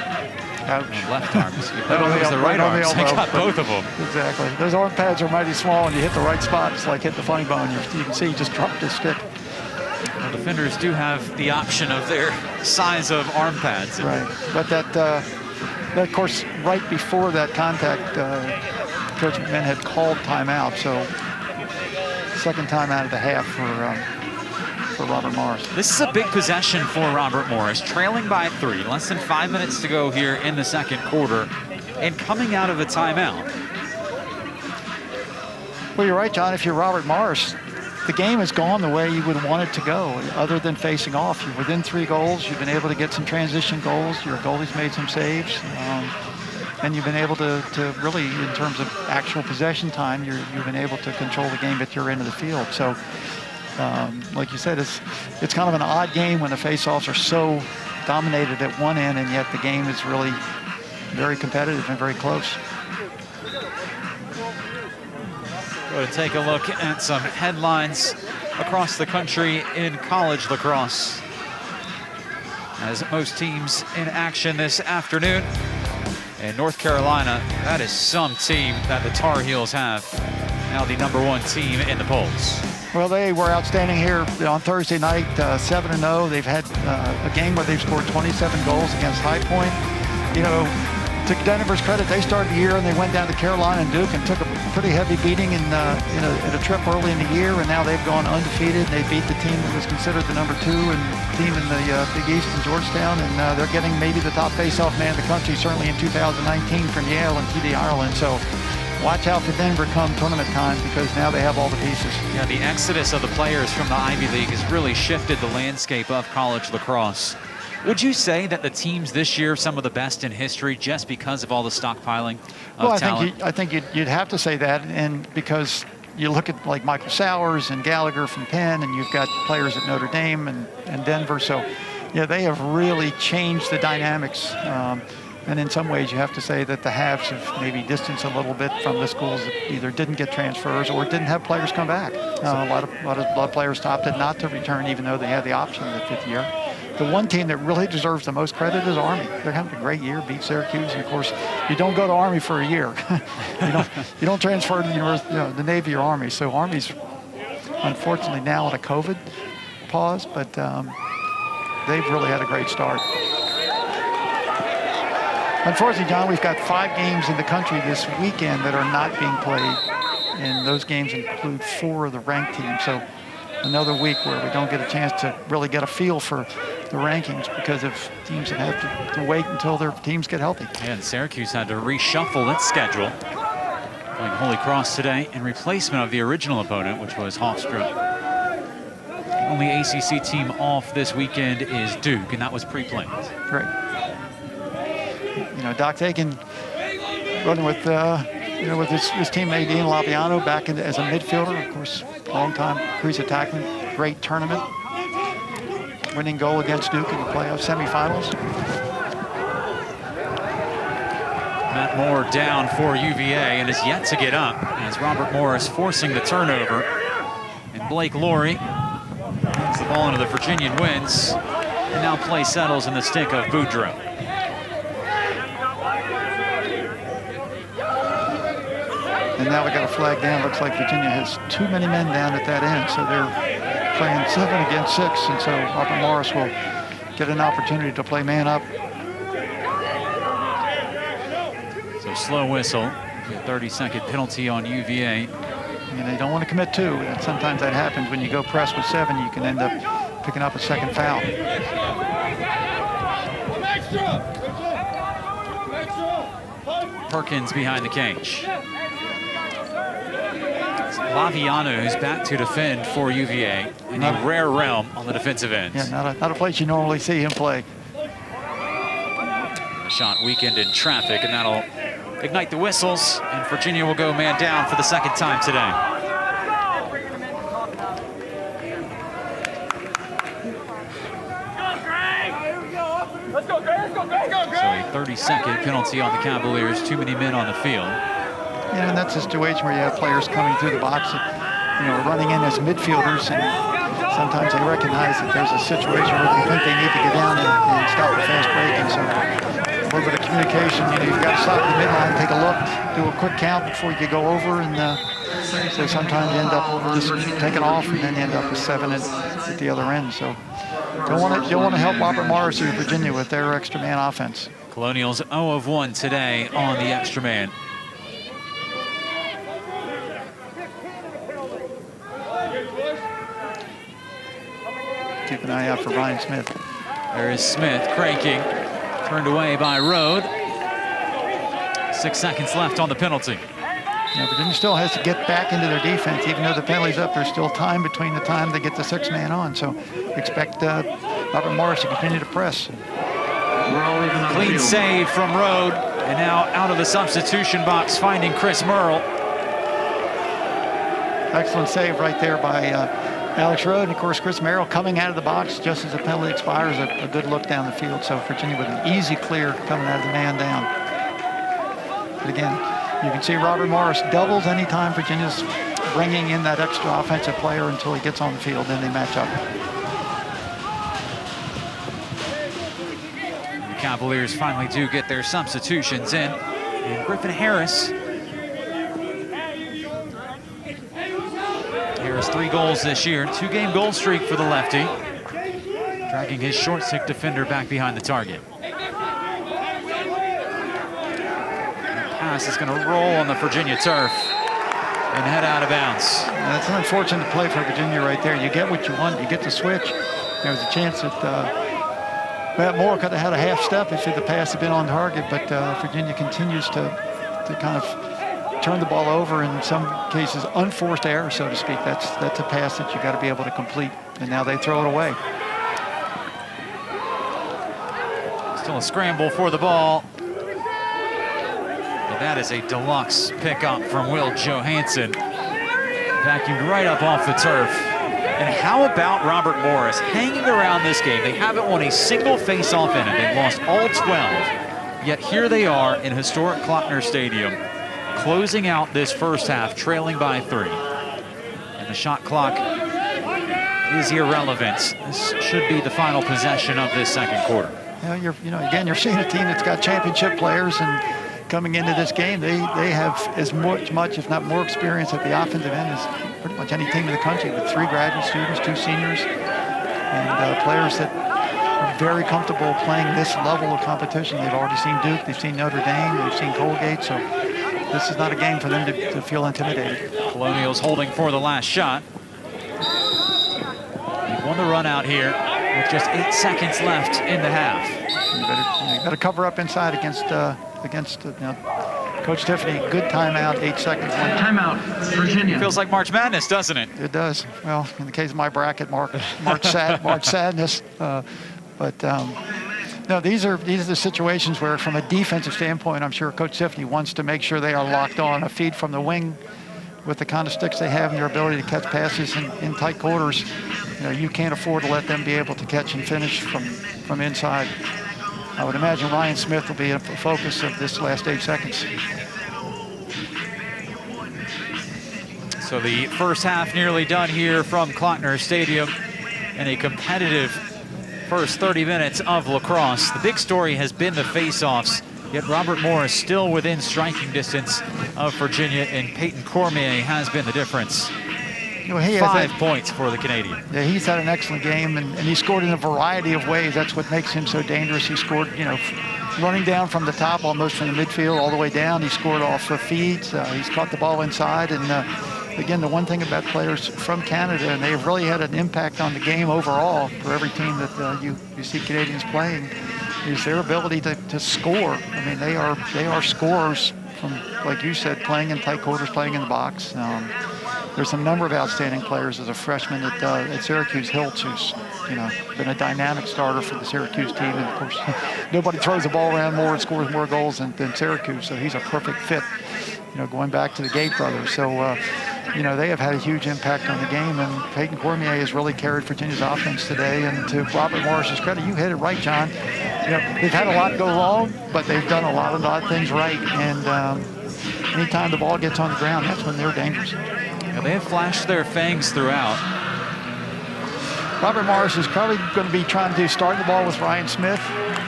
Ouch. Left arm. It was the right arm. So he got both of them. Exactly. Those arm pads are mighty small, and you hit the right spot. It's like hit the funny bone. You can see he just dropped his stick. Well, defenders do have the option of their size of arm pads. Right. But that, of course, right before that contact, Coach McMahon had called timeout. So second timeout of the half for Robert Morris. This is a big possession for Robert Morris, trailing by 3, less than 5 minutes to go here in the second quarter, and coming out of a timeout. Well, you're right, John. If you're Robert Morris, the game has gone the way you would want it to go, other than facing off. You're within 3 goals. You've been able to get some transition goals. Your goalie's made some saves. And you've been able to really, in terms of actual possession time, you've been able to control the game at your end of the field. So, like you said, it's kind of an odd game when the face-offs are so dominated at one end, and yet the game is really very competitive and very close. Go to take a look at some headlines across the country in college lacrosse. As most teams in action this afternoon. In North Carolina, that is some team that the Tar Heels have. Now the #1 team in the polls. Well, they were outstanding here on Thursday night, 7-0. They've had a game where they've scored 27 goals against High Point. You know, to Denver's credit, they started the year and they went down to Carolina and Duke and took a pretty heavy beating in a trip early in the year, and now they've gone undefeated. They beat the team that was considered the #2 team in the Big East in Georgetown, and they're getting maybe the top face-off man in the country, certainly in 2019 from Yale and TD Ireland. So watch out for Denver come tournament time, because now they have all the pieces. Yeah, the exodus of the players from the Ivy League has really shifted the landscape of college lacrosse. Would you say that the teams this year are some of the best in history just because of all the stockpiling of talent? I think you'd have to say that, and because you look at like Michael Sowers and Gallagher from Penn, and you've got players at Notre Dame and Denver. So, yeah, they have really changed the dynamics. And in some ways, you have to say that the haves have maybe distanced a little bit from the schools that either didn't get transfers or didn't have players come back. A lot of players opted not to return, even though they had the option in the 5th year. The one team that really deserves the most credit is Army. They're having a great year, beat Syracuse, and of course, you don't go to Army for a year. you don't transfer to the University, the Navy or Army. So Army's unfortunately now on a COVID pause, but they've really had a great start. Unfortunately, John, we've got 5 games in the country this weekend that are not being played, and those games include 4 of the ranked teams. So another week where we don't get a chance to really get a feel for the rankings, because of teams that have to wait until their teams get healthy. And Syracuse had to reshuffle its schedule, playing Holy Cross today in replacement of the original opponent, which was Hofstra. The only ACC team off this weekend is Duke, and that was pre-planned. Great. You know, Doc Aiken running with with his teammate Ian Laviano back as a midfielder. Of course, long-time crease attackman. Great tournament. Winning goal against Duke in the playoff semifinals. Matt Moore down for UVA and is yet to get up as Robert Morris forcing the turnover. And Blake Laurie gets the ball into the Virginian wins. And now play settles in the stick of Boudreaux. And now we got a flag down. Looks like Virginia has too many men down at that end, so they're playing 7 against 6, and so Robert Morris will get an opportunity to play man up. So slow whistle, a 30-second penalty on UVA. And they don't want to commit 2, and sometimes that happens when you go press with 7. You can end up picking up a second foul. Perkins behind the cage. Laviano, who's back to defend for UVA in a rare realm on the defensive end. Yeah, not a place you normally see him play. Shot weakened in traffic, and that'll ignite the whistles, and Virginia will go man down for the second time today. So a 30-second penalty on the Cavaliers, too many men on the field. Yeah, and that's a situation where you have players coming through the box, running in as midfielders, and sometimes they recognize that there's a situation where they think they need to get down and stop the fast break, and so a little bit of communication. You know, you've got to stop at the midline, take a look, do a quick count before you go over, and so sometimes you end up just taking off, and then you end up with 7 at the other end. So don't want to help Robert Morris here, Virginia, with their extra man offense. Colonials 0 of 1 today on the extra man. Keep an eye out for Ryan Smith. There is Smith cranking, turned away by Rode. 6 seconds left on the penalty. Yeah, Virginia still has to get back into their defense. Even though the penalty's up, there's still time between the time they get the 6-man on. So expect Robert Morris to continue to press. Clean save from Rode, and now out of the substitution box, finding Chris Merle. Excellent save right there by Alex Rode. And of course, Chris Merrill coming out of the box just as the penalty expires, a good look down the field. So Virginia with an easy clear coming out of the man down. But again, you can see Robert Morris doubles anytime Virginia's bringing in that extra offensive player until he gets on the field, then they match up. The Cavaliers finally do get their substitutions in. And Griffin Harris. Harris 3 goals this year, 2-game goal streak for the lefty. Dragging his short stick defender back behind the target. Pass is going to roll on the Virginia turf and head out of bounds. That's an unfortunate play for Virginia right there. You get what you want, you get the switch. There was a chance that Matt Moore could have had a half step if the pass had been on target, but Virginia continues to kind of turn the ball over, in some cases unforced error, so to speak. That's a pass that you got to be able to complete, and now they throw it away. Still a scramble for the ball. That is a deluxe pickup from Will Johansson. Vacuumed right up off the turf. And how about Robert Morris hanging around this game? They haven't won a single face-off in it. They've lost all 12. Yet here they are in historic Klockner Stadium, closing out this first half, trailing by 3. And the shot clock is irrelevant. This should be the final possession of this second quarter. Again, you're seeing a team that's got championship players, and coming into this game, they have as much, if not more, experience at the offensive end as pretty much any team in the country, with 3 graduate students, 2 seniors, and players that are very comfortable playing this level of competition. They've already seen Duke, they've seen Notre Dame, they've seen Colgate, so this is not a game for them to feel intimidated. Colonials holding for the last shot. They've won the run out here with just 8 seconds left in the half. You better cover up inside against Coach Tiffany. Good timeout, 8 seconds. Timeout, Virginia. Feels like March Madness, doesn't it? It does. Well, in the case of my bracket, March Sadness. No, these are the situations where, from a defensive standpoint, I'm sure Coach Tiffany wants to make sure they are locked on. A feed from the wing with the kind of sticks they have and their ability to catch passes in tight quarters. You can't afford to let them be able to catch and finish from inside. I would imagine Ryan Smith will be a focus of this last 8 seconds. So the first half nearly done here from Klockner Stadium, and a competitive first 30 minutes of lacrosse. The big story has been the face-offs, yet Robert Morris still within striking distance of Virginia, and Peyton Cormier has been the difference. 5 points for the Canadian. Yeah, he's had an excellent game, and he scored in a variety of ways. That's what makes him so dangerous. He scored, running down from the top, almost from the midfield all the way down. He scored off of feeds. He's caught the ball inside. And again, the one thing about players from Canada, and they've really had an impact on the game overall for every team that you see Canadians playing, is their ability to score. I mean, they are scorers from, like you said, playing in tight quarters, playing in the box. There's a number of outstanding players as a freshman at Syracuse. Hiltz, who's been a dynamic starter for the Syracuse team, and of course nobody throws the ball around more and scores more goals than Syracuse, so he's a perfect fit, going back to the Gate brothers. So they have had a huge impact on the game, and Peyton Cormier has really carried Virginia's offense today. And to Robert Morris's credit, you hit it right, John. They've had a lot go wrong, but they've done a lot of odd things right, and anytime the ball gets on the ground, that's when they're dangerous. They have flashed their fangs throughout. Robert Morris is probably going to be trying to start the ball with Ryan Smith,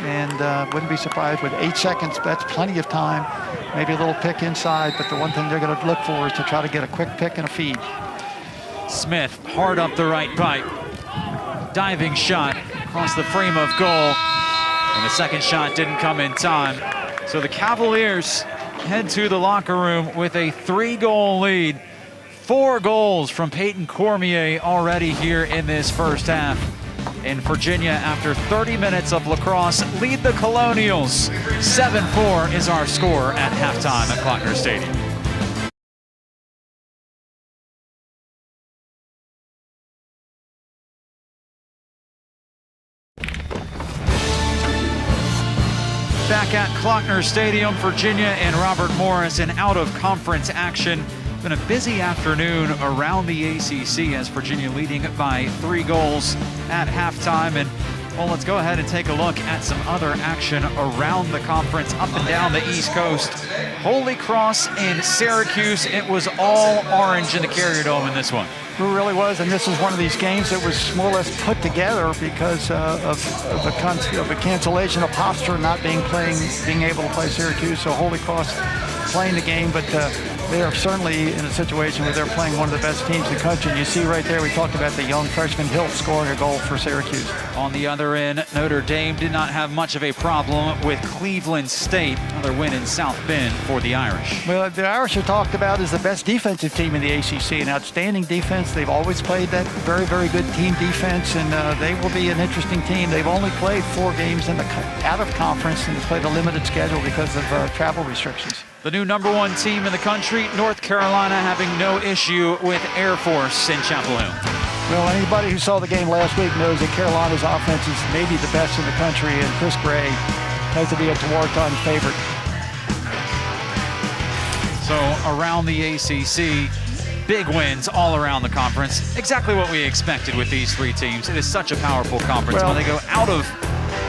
and wouldn't be surprised with 8 seconds. That's plenty of time. Maybe a little pick inside, but the one thing they're going to look for is to try to get a quick pick and a feed. Smith hard up the right pipe. Diving shot across the frame of goal. And the second shot didn't come in time. So the Cavaliers head to the locker room with a 3-goal lead. 4 goals from Peyton Cormier already here in this first half. And Virginia, after 30 minutes of lacrosse, lead the Colonials. 7-4 is our score at halftime at Klockner Stadium. Back at Klockner Stadium, Virginia and Robert Morris in out-of-conference action. Been a busy afternoon around the ACC as Virginia leading by 3 goals at halftime. And well, let's go ahead and take a look at some other action around the conference up and down the East Coast. Holy Cross and Syracuse, it was all orange in the Carrier Dome in this one. It really was, and this is one of these games that was more or less put together because of a cancellation of Hofstra not being able to play Syracuse. So Holy Cross playing the game, but they are certainly in a situation where they're playing one of the best teams in the country. And you see right there, we talked about the young freshman Hilt scoring a goal for Syracuse. On the other end, Notre Dame did not have much of a problem with Cleveland State. Another win in South Bend for the Irish. Well, the Irish are talked about as the best defensive team in the ACC, an outstanding defense. They've always played that very, very good team defense, and they will be an interesting team. They've only played 4 games in the out of conference and played a limited schedule because of travel restrictions. The new #1 team in the country, North Carolina, having no issue with Air Force in Chapel Hill. Well, anybody who saw the game last week knows that Carolina's offense is maybe the best in the country, and Chris Gray has to be a wartime favorite. So around the ACC, big wins all around the conference. Exactly what we expected with these 3 teams. It is such a powerful conference. Well, when they go out of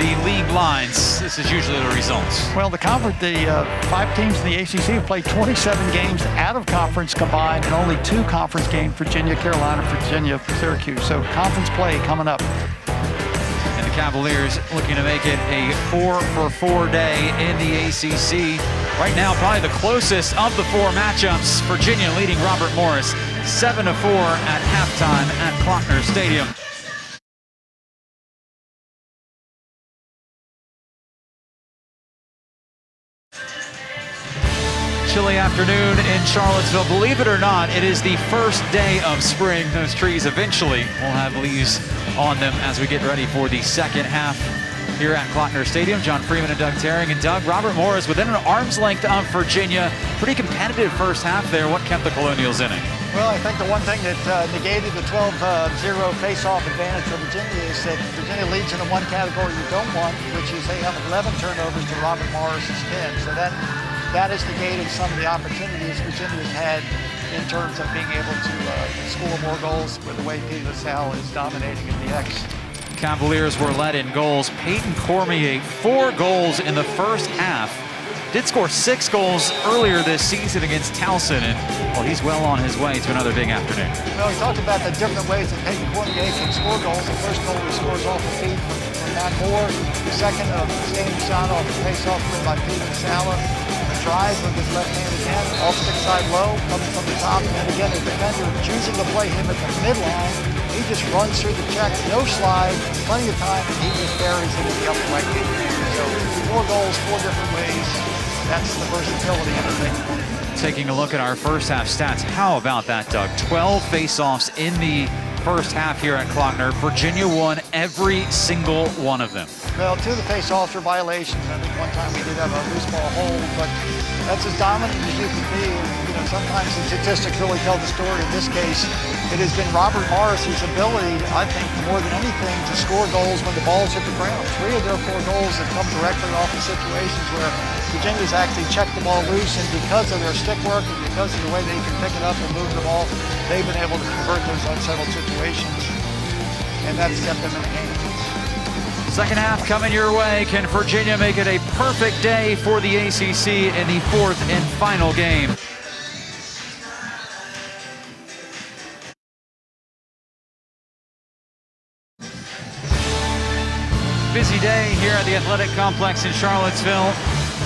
the league lines, this is usually the results. Well, the 5 teams in the ACC have played 27 games out of conference combined, and only 2 conference games, Virginia, Carolina, Virginia, Syracuse. So conference play coming up. And the Cavaliers looking to make it a 4-for-4 day in the ACC. Right now, probably the closest of the 4 matchups. Virginia leading Robert Morris 7-4 at halftime at Klockner Stadium. Chilly afternoon in Charlottesville. Believe it or not, it is the first day of spring. Those trees eventually will have leaves on them as we get ready for the second half here at Klockner Stadium. John Freeman and Doug Terring. And Doug, Robert Morris within an arm's length of Virginia. Pretty competitive first half there. What kept the Colonials in it? Well, I think the one thing that negated the 12-0 face-off advantage for Virginia is that Virginia leads in the one category you don't want, which is they have 11 turnovers to Robert Morris's 10. So that has negated some of the opportunities Virginia's had in terms of being able to score more goals with the way Peter LaSalle is dominating in the X. Cavaliers were led in goals. Peyton Cormier, 4 goals in the first half. Did score 6 goals earlier this season against Towson, and well, he's well on his way to another big afternoon. Well, we talked about the different ways that Peyton Cormier can score goals. The first goal he scores off the feed from Matt Moore. The second, a standing shot off the face-off win by Peter LaSalle. A drive with his left hand again, off stick side low, coming from the top, and then again the defender choosing to play him at the midline. He just runs through the checks, no slide, plenty of time, and he just buries into the upper right-hand corner. So 4 goals, 4 different ways. That's the versatility of the thing. Taking a look at our first half stats, how about that, Doug? 12 face-offs in the first half here at Klockner. Virginia won every single one of them. Well, 2 of the face-offs were violations. I think one time we did have a loose ball hold, but that's as dominant as you can be. You know, sometimes the statistics really tell the story. In this case, it has been Robert Morris's ability, I think, more than anything, to score goals when the balls hit the ground. 3 of their 4 goals have come directly off of situations where Virginia's actually checked the ball loose, and because of their stick work and because of the way they can pick it up and move the ball, they've been able to convert those unsettled situations, and that's kept them in the game. Second half coming your way. Can Virginia make it a perfect day for the ACC in the 4th and final game? busy day here at the Athletic Complex in Charlottesville.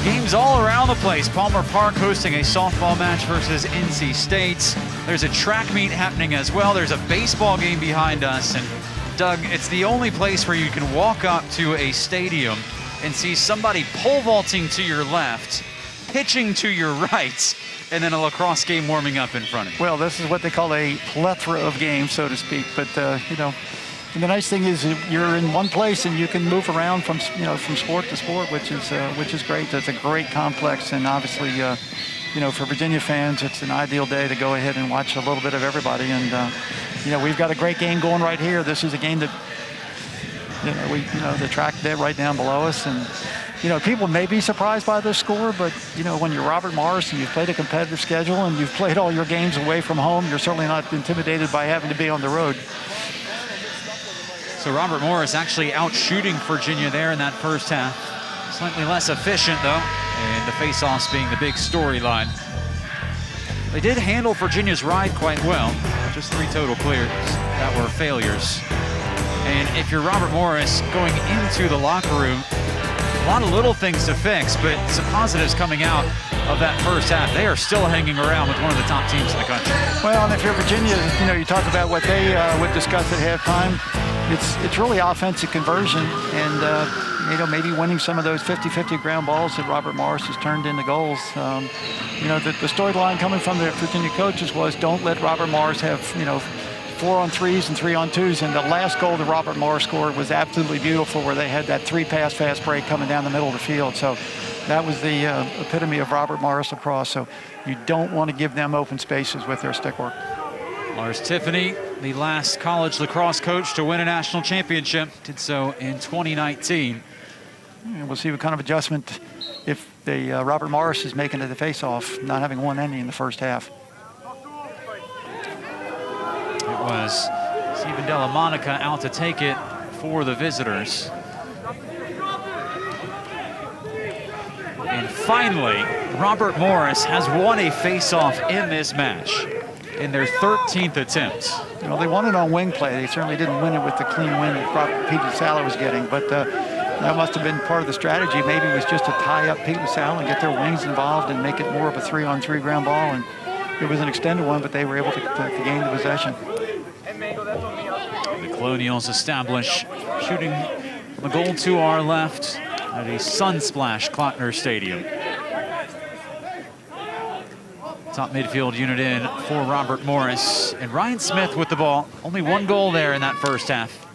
Games all around the place. Palmer Park hosting a softball match versus NC State. There's a track meet happening as well. There's a baseball game behind us. And Doug, it's the only place where you can walk up to a stadium and see somebody pole vaulting to your left, pitching to your right, and then a lacrosse game warming up in front of you. Well, this is what they call a plethora of games, so to speak. But, you know, and the nice thing is you're in one place and you can move around from, you know, from sport to sport, which is great. It's a great complex, and obviously, you know, for Virginia fans, it's an ideal day to go ahead and watch a little bit of everybody. And, you know, we've got a great game going right here. This is a game that, you know, the track there right down below us. And, you know, people may be surprised by this score, but, you know, when you're Robert Morris and you've played a competitive schedule and you've played all your games away from home, you're certainly not intimidated by having to be on the road. So Robert Morris actually out shooting Virginia there in that first half. Slightly less efficient, though, and the face-offs being the big storyline. They did handle Virginia's ride quite well. Just 3 total clears that were failures. And if you're Robert Morris going into the locker room, a lot of little things to fix, but some positives coming out of that first half. They are still hanging around with one of the top teams in the country. Well, and if you're Virginia, you know, you talk about what they would discuss at halftime. It's really offensive conversion, and you know, maybe winning some of those 50-50 ground balls that Robert Morris has turned into goals. You know, the storyline coming from the Virginia coaches was don't let Robert Morris have, you know, 4-on-3s and 3-on-2s, and the last goal that Robert Morris scored was absolutely beautiful, where they had that 3-pass fast break coming down the middle of the field. So that was the epitome of Robert Morris lacrosse. So you don't want to give them open spaces with their stick work. Lars Tiffany, the last college lacrosse coach to win a national championship, did so in 2019. And we'll see what kind of adjustment if the Robert Morris is making to the face-off, not having won any in the first half. It was Stephen Della Monica out to take it for the visitors. And finally, Robert Morris has won a face-off in this match in their 13th attempt. You know, they won it on wing play. They certainly didn't win it with the clean win that Pete LaSalle was getting, but that must have been part of the strategy. Maybe it was just to tie up Pete LaSalle and get their wings involved and make it more of a 3-on-3 ground ball. And it was an extended one, but they were able to gain the possession. The Colonials establish shooting the goal to our left at a Sunsplash Klockner Stadium. Top midfield unit in for Robert Morris, and Ryan Smith with the ball. Only 1 goal there in that first half.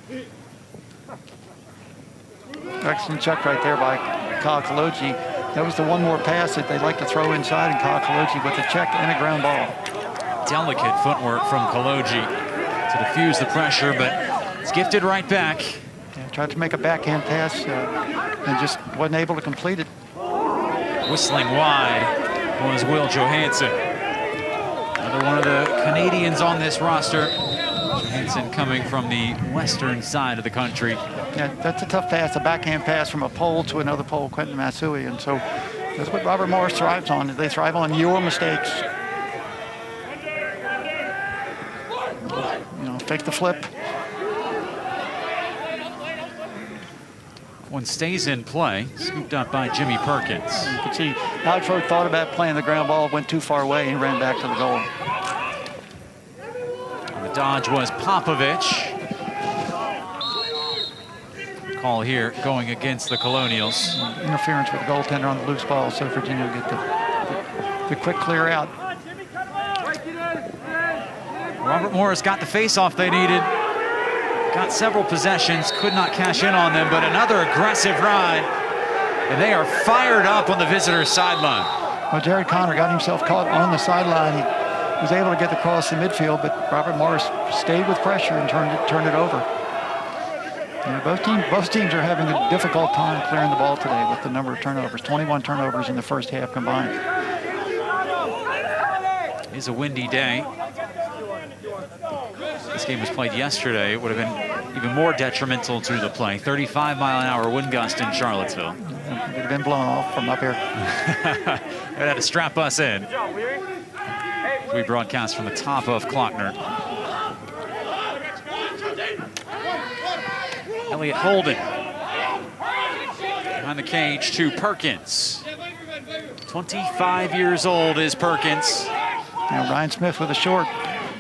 Excellent check right there by Kyle Kaloji. That was the one more pass that they'd like to throw inside, and Kyle Kaloji with a check and a ground ball. Delicate footwork from Kaloji to diffuse the pressure, but it's gifted right back. Yeah, tried to make a backhand pass and just wasn't able to complete it. Whistling wide was Will Johansson. Another one of the Canadians on this roster. Johansson coming from the western side of the country. Yeah, that's a tough pass, a backhand pass from a pole to another pole, Quentin Masui. And so that's what Robert Morris thrives on. They thrive on your mistakes. You know, fake the flip. One stays in play, scooped up by Jimmy Perkins. You can see Alex Rowe thought about playing the ground ball, went too far away, and ran back to the goal. And the dodge was Popovich. Call here going against the Colonials. Interference with the goaltender on the loose ball, so Virginia will get the quick clear out. Robert Morris got the face-off they needed. Got several possessions, could not cash in on them, but another aggressive ride. And they are fired up on the visitors' sideline. Well, Jared Connor got himself caught on the sideline. He was able to get across the midfield, but Robert Morris stayed with pressure and turned it over. You know, both teams are having a difficult time clearing the ball today with the number of turnovers. 21 turnovers in the first half combined. It is a windy day. This game was played yesterday. It would have been even more detrimental to the play. 35-mile-an-hour wind gust in Charlottesville. It would have been blown off from up here. They had to strap us in. We broadcast from the top of Klockner. Elliot Holden behind the cage to Perkins. 25 years old is Perkins. Now Ryan Smith with a short.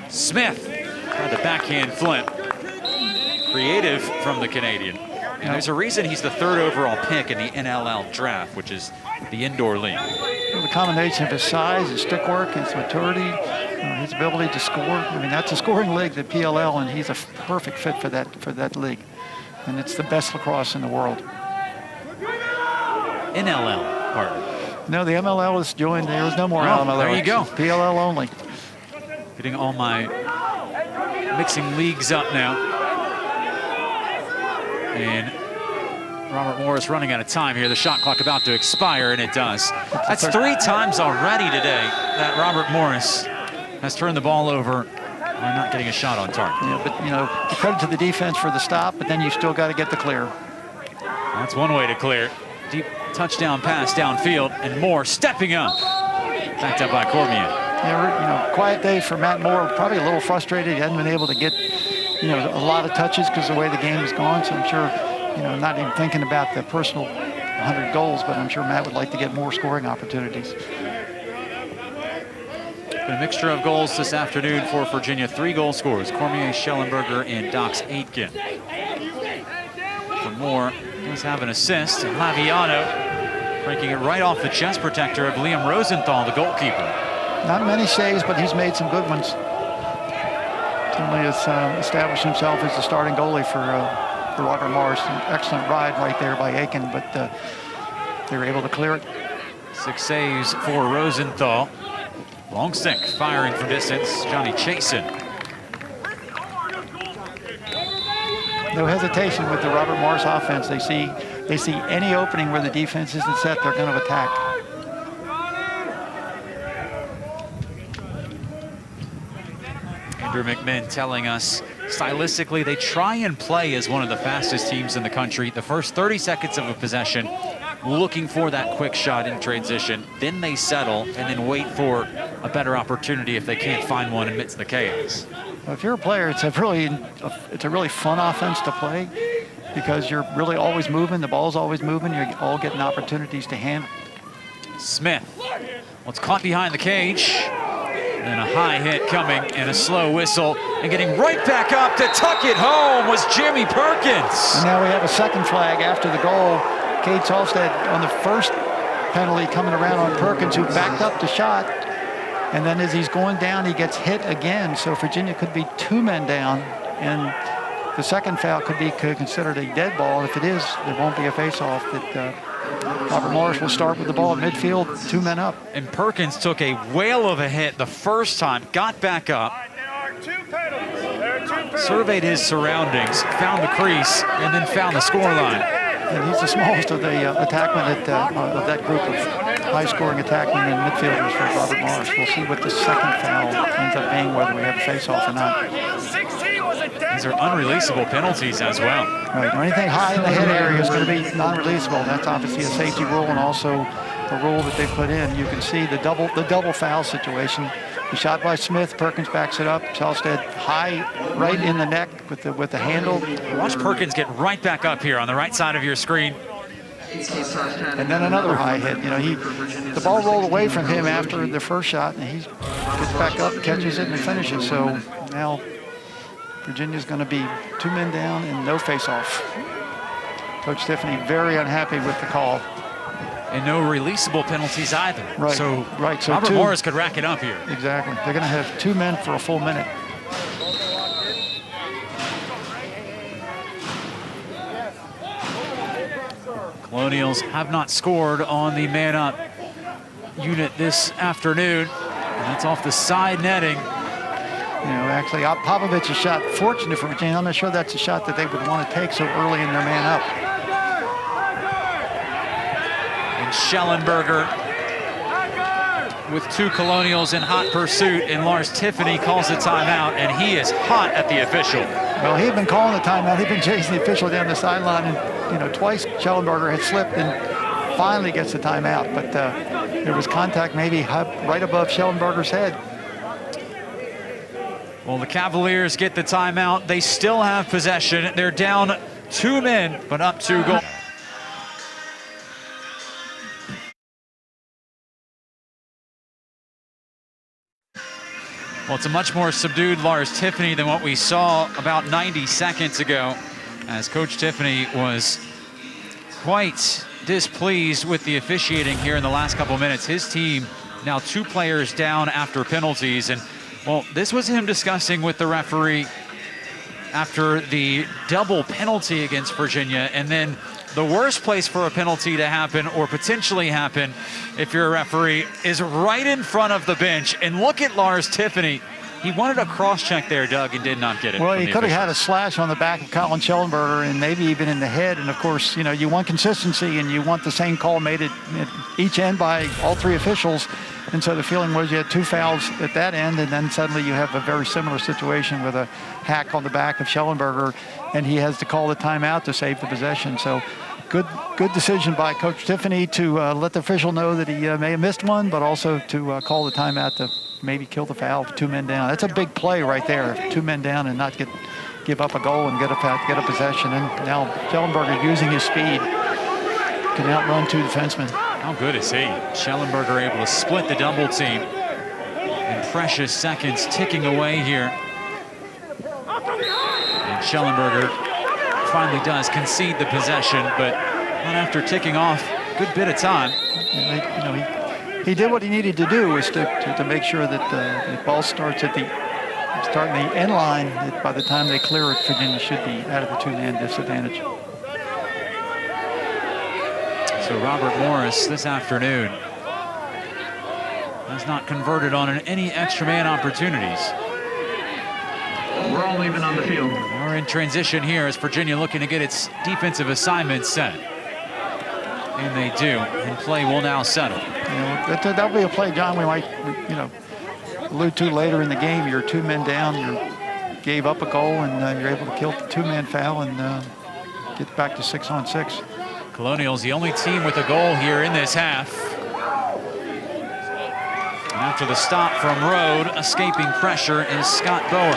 Smith tried the backhand flip. Creative from the Canadian. And there's a reason he's the 3rd overall pick in the NLL draft, which is the indoor league. The combination of his size, his stick work, his maturity, his ability to score. I mean, that's a scoring league, the PLL, and he's a perfect fit for that league. And it's the best lacrosse in the world. NLL, pardon. No, the MLL is joined. There was no more MLL. There you go. PLL only. Getting all my mixing leagues up now. And Robert Morris running out of time here. The shot clock about to expire, and it does. That's 3 times already today that Robert Morris has turned the ball over by not getting a shot on target. Yeah, but, you know, the credit to the defense for the stop, but then you still got to get the clear. That's one way to clear. Deep touchdown pass downfield, and Moore stepping up. Backed up by Cormier. Yeah, you know, quiet day for Matt Moore. Probably a little frustrated. He hadn't been able to get, you know, a lot of touches because of the way the game has gone. So I'm sure, you know, not even thinking about the personal 100 goals, but I'm sure Matt would like to get more scoring opportunities. A mixture of goals this afternoon for Virginia. 3 goal scorers: Cormier, Schellenberger, and Dox Aitken. For Moore, does have an assist. Laviano breaking it right off the chest protector of Liam Rosenthal, the goalkeeper. Not many saves, but he's made some good ones. Certainly has established himself as the starting goalie for Robert Morris. An excellent ride right there by Aiken, but they were able to clear it. 6 saves for Rosenthal. Long stick, firing from distance, Johnny Chasen. No hesitation with the Robert Morris offense. They see any opening where the defense isn't set, they're going to attack. Andrew McMinn telling us stylistically they try and play as one of the fastest teams in the country. The first 30 seconds of a possession, looking for that quick shot in transition. Then they settle and then wait for a better opportunity if they can't find one amidst the chaos. Well, if you're a player, it's a really fun offense to play because you're really always moving. The ball's always moving. You're all getting opportunities to handle. Smith, well, it's caught behind the cage. And a high hit coming and a slow whistle, and getting right back up to tuck it home was Jimmy Perkins. And now we have a second flag after the goal. Cade Salstead on the first penalty coming around on Perkins, who backed up the shot. And then as he's going down, he gets hit again. So Virginia could be 2 men down, and the second foul could be considered a dead ball. And if it is, there won't be a face-off. That Robert Morris will start with the ball at midfield, 2 men up. And Perkins took a whale of a hit the first time, got back up, surveyed his surroundings, found the crease, and then found the scoreline. And he's the smallest of the attackmen of that group of high-scoring attackmen and midfielders for Robert Morris. We'll see what the second foul ends up being, whether we have a face-off or not. These are unreleasable penalties as well. Right, anything high in the head area is going to be non-releasable. That's obviously a safety rule and also a rule that they put in. You can see the double foul situation. The shot by Smith, Perkins backs it up. Salstead high right in the neck with the handle. Watch Perkins get right back up here on the right side of your screen. And then another high hit. You know, the ball rolled away from him after the first shot, and he gets back up, catches it, and finishes. So now Virginia's going to be 2 men down and no face-off. Coach Tiffany very unhappy with the call. And no releasable penalties either. Right. So So Robert Morris could rack it up here. Exactly. They're going to have 2 men for a full minute. Colonials have not scored on the man-up unit this afternoon. And that's off the side netting. You know, actually, Popovich's shot, fortunate for Virginia. I'm not sure that's a shot that they would want to take so early in their man-up. And Schellenberger with 2 Colonials in hot pursuit, and Lars Tiffany calls the timeout, and he is hot at the official. Well, he had been calling the timeout. He'd been chasing the official down the sideline, and, you know, twice Schellenberger had slipped and finally gets the timeout. But there was contact maybe right above Schellenberger's head. Well, the Cavaliers get the timeout. They still have possession. They're down 2 men, but up 2 goals. Well, it's a much more subdued Lars Tiffany than what we saw about 90 seconds ago, as Coach Tiffany was quite displeased with the officiating here in the last couple minutes. His team now 2 players down after penalties, and well, this was him discussing with the referee after the double penalty against Virginia, and then the worst place for a penalty to happen or potentially happen if you're a referee is right in front of the bench. And look at Lars Tiffany. He wanted a cross-check there, Doug, and did not get it. Well, he could have had a slash on the back of Colin Schellenberger and maybe even in the head. And, of course, you know, you want consistency and you want the same call made at each end by all 3 officials. And so the feeling was you had 2 fouls at that end, and then suddenly you have a very similar situation with a hack on the back of Schellenberger, and he has to call the timeout to save the possession. So good decision by Coach Tiffany to let the official know that he may have missed one, but also to call the timeout to maybe kill the foul with 2 men down. That's a big play right there, 2 men down and not give up a goal and get a possession. And now Schellenberger, using his speed, can outrun 2 defensemen. How good is he? Schellenberger able to split the double team. And precious seconds ticking away here. And Schellenberger finally does concede the possession, but not after ticking off a good bit of time. He did what he needed to do, was to make sure that the ball starts at the end line. That by the time they clear it, Virginia should be out of the 2-man disadvantage. So Robert Morris this afternoon has not converted on any extra man opportunities. We're all even on the field. We're in transition here as Virginia looking to get its defensive assignment set. And they do, and play will now settle. That'll be a play, John, we might allude to later in the game. You're 2 men down, you gave up a goal, and you're able to kill the 2-man foul and get back to 6-on-6. Colonial's the only team with a goal here in this half. And after the stop from Rode, escaping pressure is Scott Bower.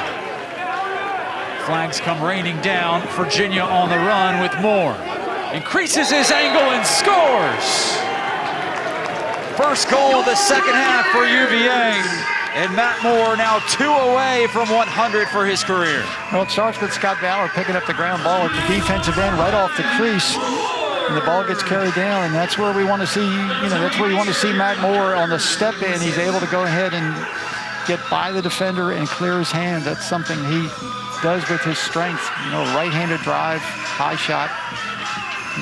Flags come raining down. Virginia on the run with Moore. Increases his angle and scores! First goal of the second half for UVA. And Matt Moore now 2 away from 100 for his career. Well, it starts with Scott Bauer picking up the ground ball at the defensive end right off the crease. And the ball gets carried down, and that's where we want to see, that's where you want to see Matt Moore on the step in. He's able to go ahead and get by the defender and clear his hand. That's something he does with his strength. Right-handed drive, high shot.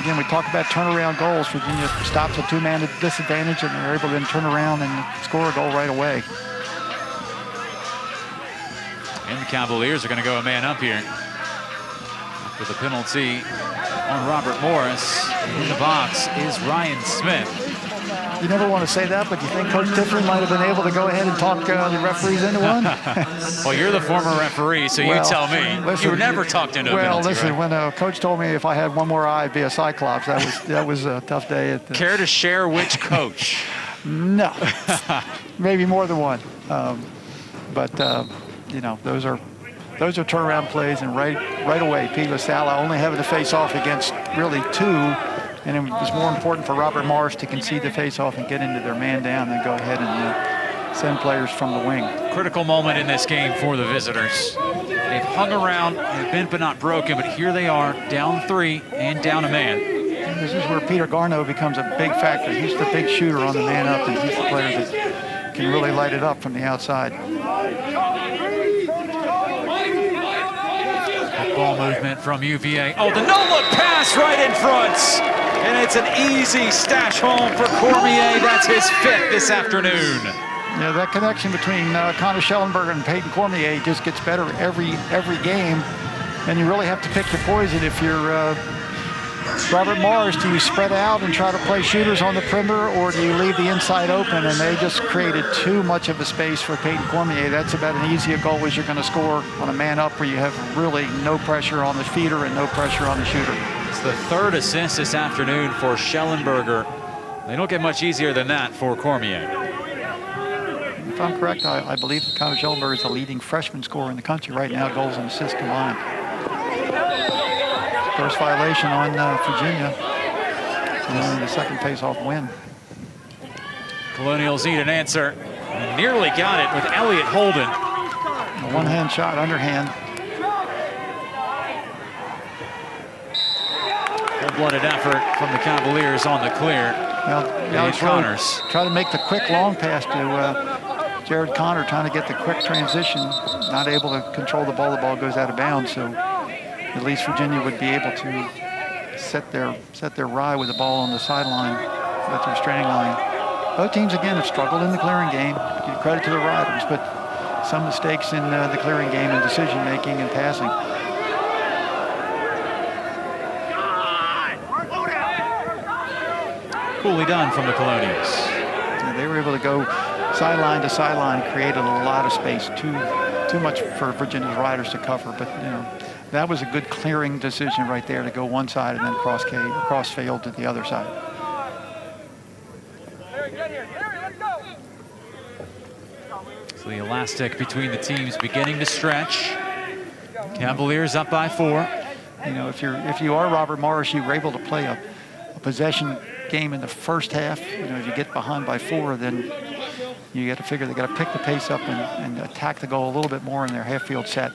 Again, we talk about turnaround goals. Virginia stops a 2-man disadvantage, and they're able to then turn around and score a goal right away. And the Cavaliers are going to go a man up here after the penalty on Robert Morris. In the box is Ryan Smith. You never want to say that, but you think Coach Tiffany might have been able to go ahead and talk the referees into one? Well, you're the former referee, so you tell me. Listen, you were never talked into a penalty, listen, right? When Coach told me if I had one more eye, I'd be a Cyclops, that was a tough day. Care to share which coach? No, maybe more than one. But those are turnaround plays, and right away, Pete LaSalle only having to face off against really 2, and it was more important for Robert Morris to concede the face-off and get into their man down than go ahead and send players from the wing. Critical moment in this game for the visitors. They've hung around, they've been but not broken, but here they are, down 3 and down a man. And this is where Peter Garneau becomes a big factor. He's the big shooter on the man up, and he's the player that can really light it up from the outside. Ball movement from UVA. Oh, the no-look pass right in front. And it's an easy stash home for Cormier. That's his 5th this afternoon. Yeah, that connection between Connor Schellenberger and Peyton Cormier just gets better every game. And you really have to pick your poison. If you're Robert Morris, do you spread out and try to play shooters on the perimeter, or do you leave the inside open? And they just created too much of a space for Peyton Cormier. That's about as easy a goal as you're going to score on a man-up where you have really no pressure on the feeder and no pressure on the shooter. It's the 3rd assist this afternoon for Schellenberger. They don't get much easier than that for Cormier. If I'm correct, I believe Connor Schellenberger is the leading freshman scorer in the country right now, goals and assists combined. First violation on Virginia. And the second face-off win. Colonials need an answer. And nearly got it with Elliott Holden. one-hand shot, underhand. Full-blooded effort from the Cavaliers on the clear. Well, Alex Connors try to make the quick long pass to Jared Connor, trying to get the quick transition. Not able to control the ball goes out of bounds. So at least Virginia would be able to set their rye with the ball on the sideline at the restraining line. Both teams, again, have struggled in the clearing game. Give credit to the riders, but some mistakes in the clearing game and decision-making and passing. Coolly done from the Colonials. Yeah, they were able to go sideline to sideline, created a lot of space. Too much for Virginia's riders to cover, but that was a good clearing decision right there to go one side and then cross field to the other side. So the elastic between the teams beginning to stretch. Cavaliers up by 4. If you are Robert Morris, you were able to play a possession game in the first half. If you get behind by 4, then you got to figure they got to pick the pace up and attack the goal a little bit more in their half-field set.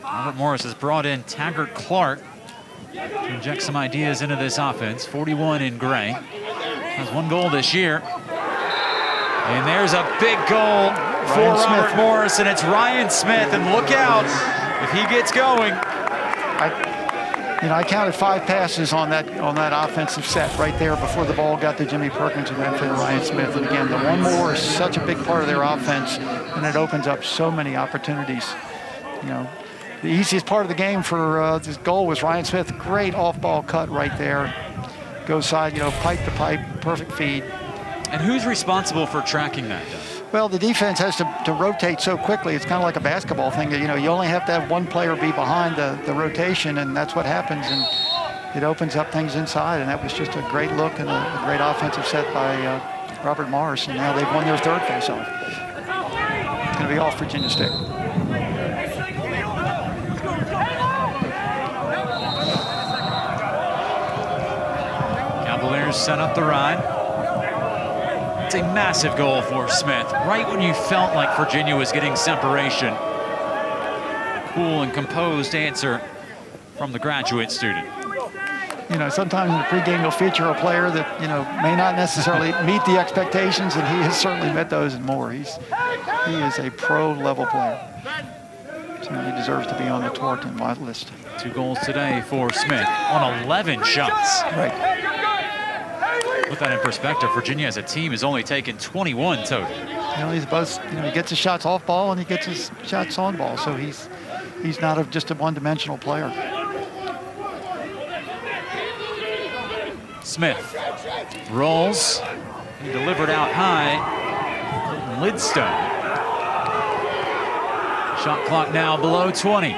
Robert Morris has brought in Taggart Clark to inject some ideas into this offense. 41 in gray. Has 1 goal this year. And there's a big goal for Robert Morris, and it's Ryan Smith. And look out if he gets going. I counted 5 passes on that offensive set right there before the ball got to Jimmy Perkins and then to Ryan Smith. And again, the one more is such a big part of their offense, and it opens up so many opportunities. The easiest part of the game for this goal was Ryan Smith. Great off-ball cut right there. Goes side, pipe to pipe, perfect feed. And who's responsible for tracking that? Well, the defense has to rotate so quickly. It's kind of like a basketball thing. You only have to have one player be behind the rotation, and that's what happens. And it opens up things inside. And that was just a great look and a great offensive set by Robert Morris. And now they've won their 3rd faceoff. It's going to be off Virginia State. Cavaliers set up the ride. It's a massive goal for Smith, right when you felt like Virginia was getting separation. Cool and composed answer from the graduate student. Sometimes in the pregame you'll feature a player that, may not necessarily meet the expectations, and he has certainly met those and more. He is a pro-level player. So he deserves to be on the Torton list. 2 goals today for Smith on 11 shots. Right. Put that in perspective, Virginia as a team has only taken 21 total. He's both, he gets his shots off ball and he gets his shots on ball, so he's not just a one-dimensional player. Smith rolls, he delivered out high. Lidstone. Shot clock now below 20.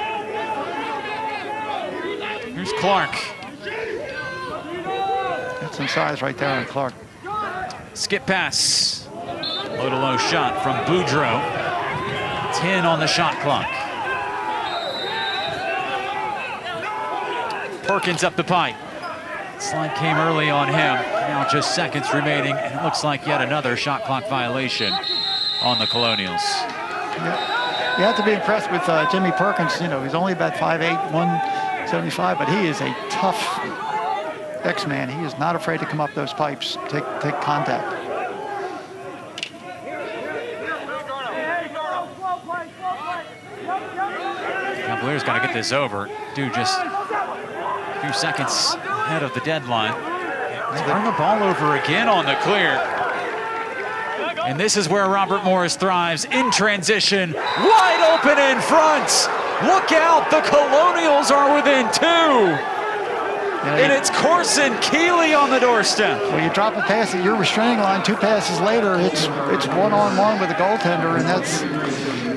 Here's Clark. Some size right there on Clark. Skip pass. Low-to-low shot from Boudreau. 10 on the shot clock. Perkins up the pipe. Slide came early on him. Now just seconds remaining. And it looks like yet another shot clock violation on the Colonials. Yeah. You have to be impressed with Jimmy Perkins. He's only about 5'8", 175, but he is a tough X-man. He is not afraid to come up those pipes, take contact. Cavaliers got to get this over. Dude, just a few seconds ahead of the deadline. Turn the ball over again on the clear. And this is where Robert Morris thrives in transition. Wide open in front. Look out, the Colonials are within 2. And it's Corson Keeley on the doorstep. Well, you drop a pass at your restraining line, 2 passes later, it's one-on-one with the goaltender,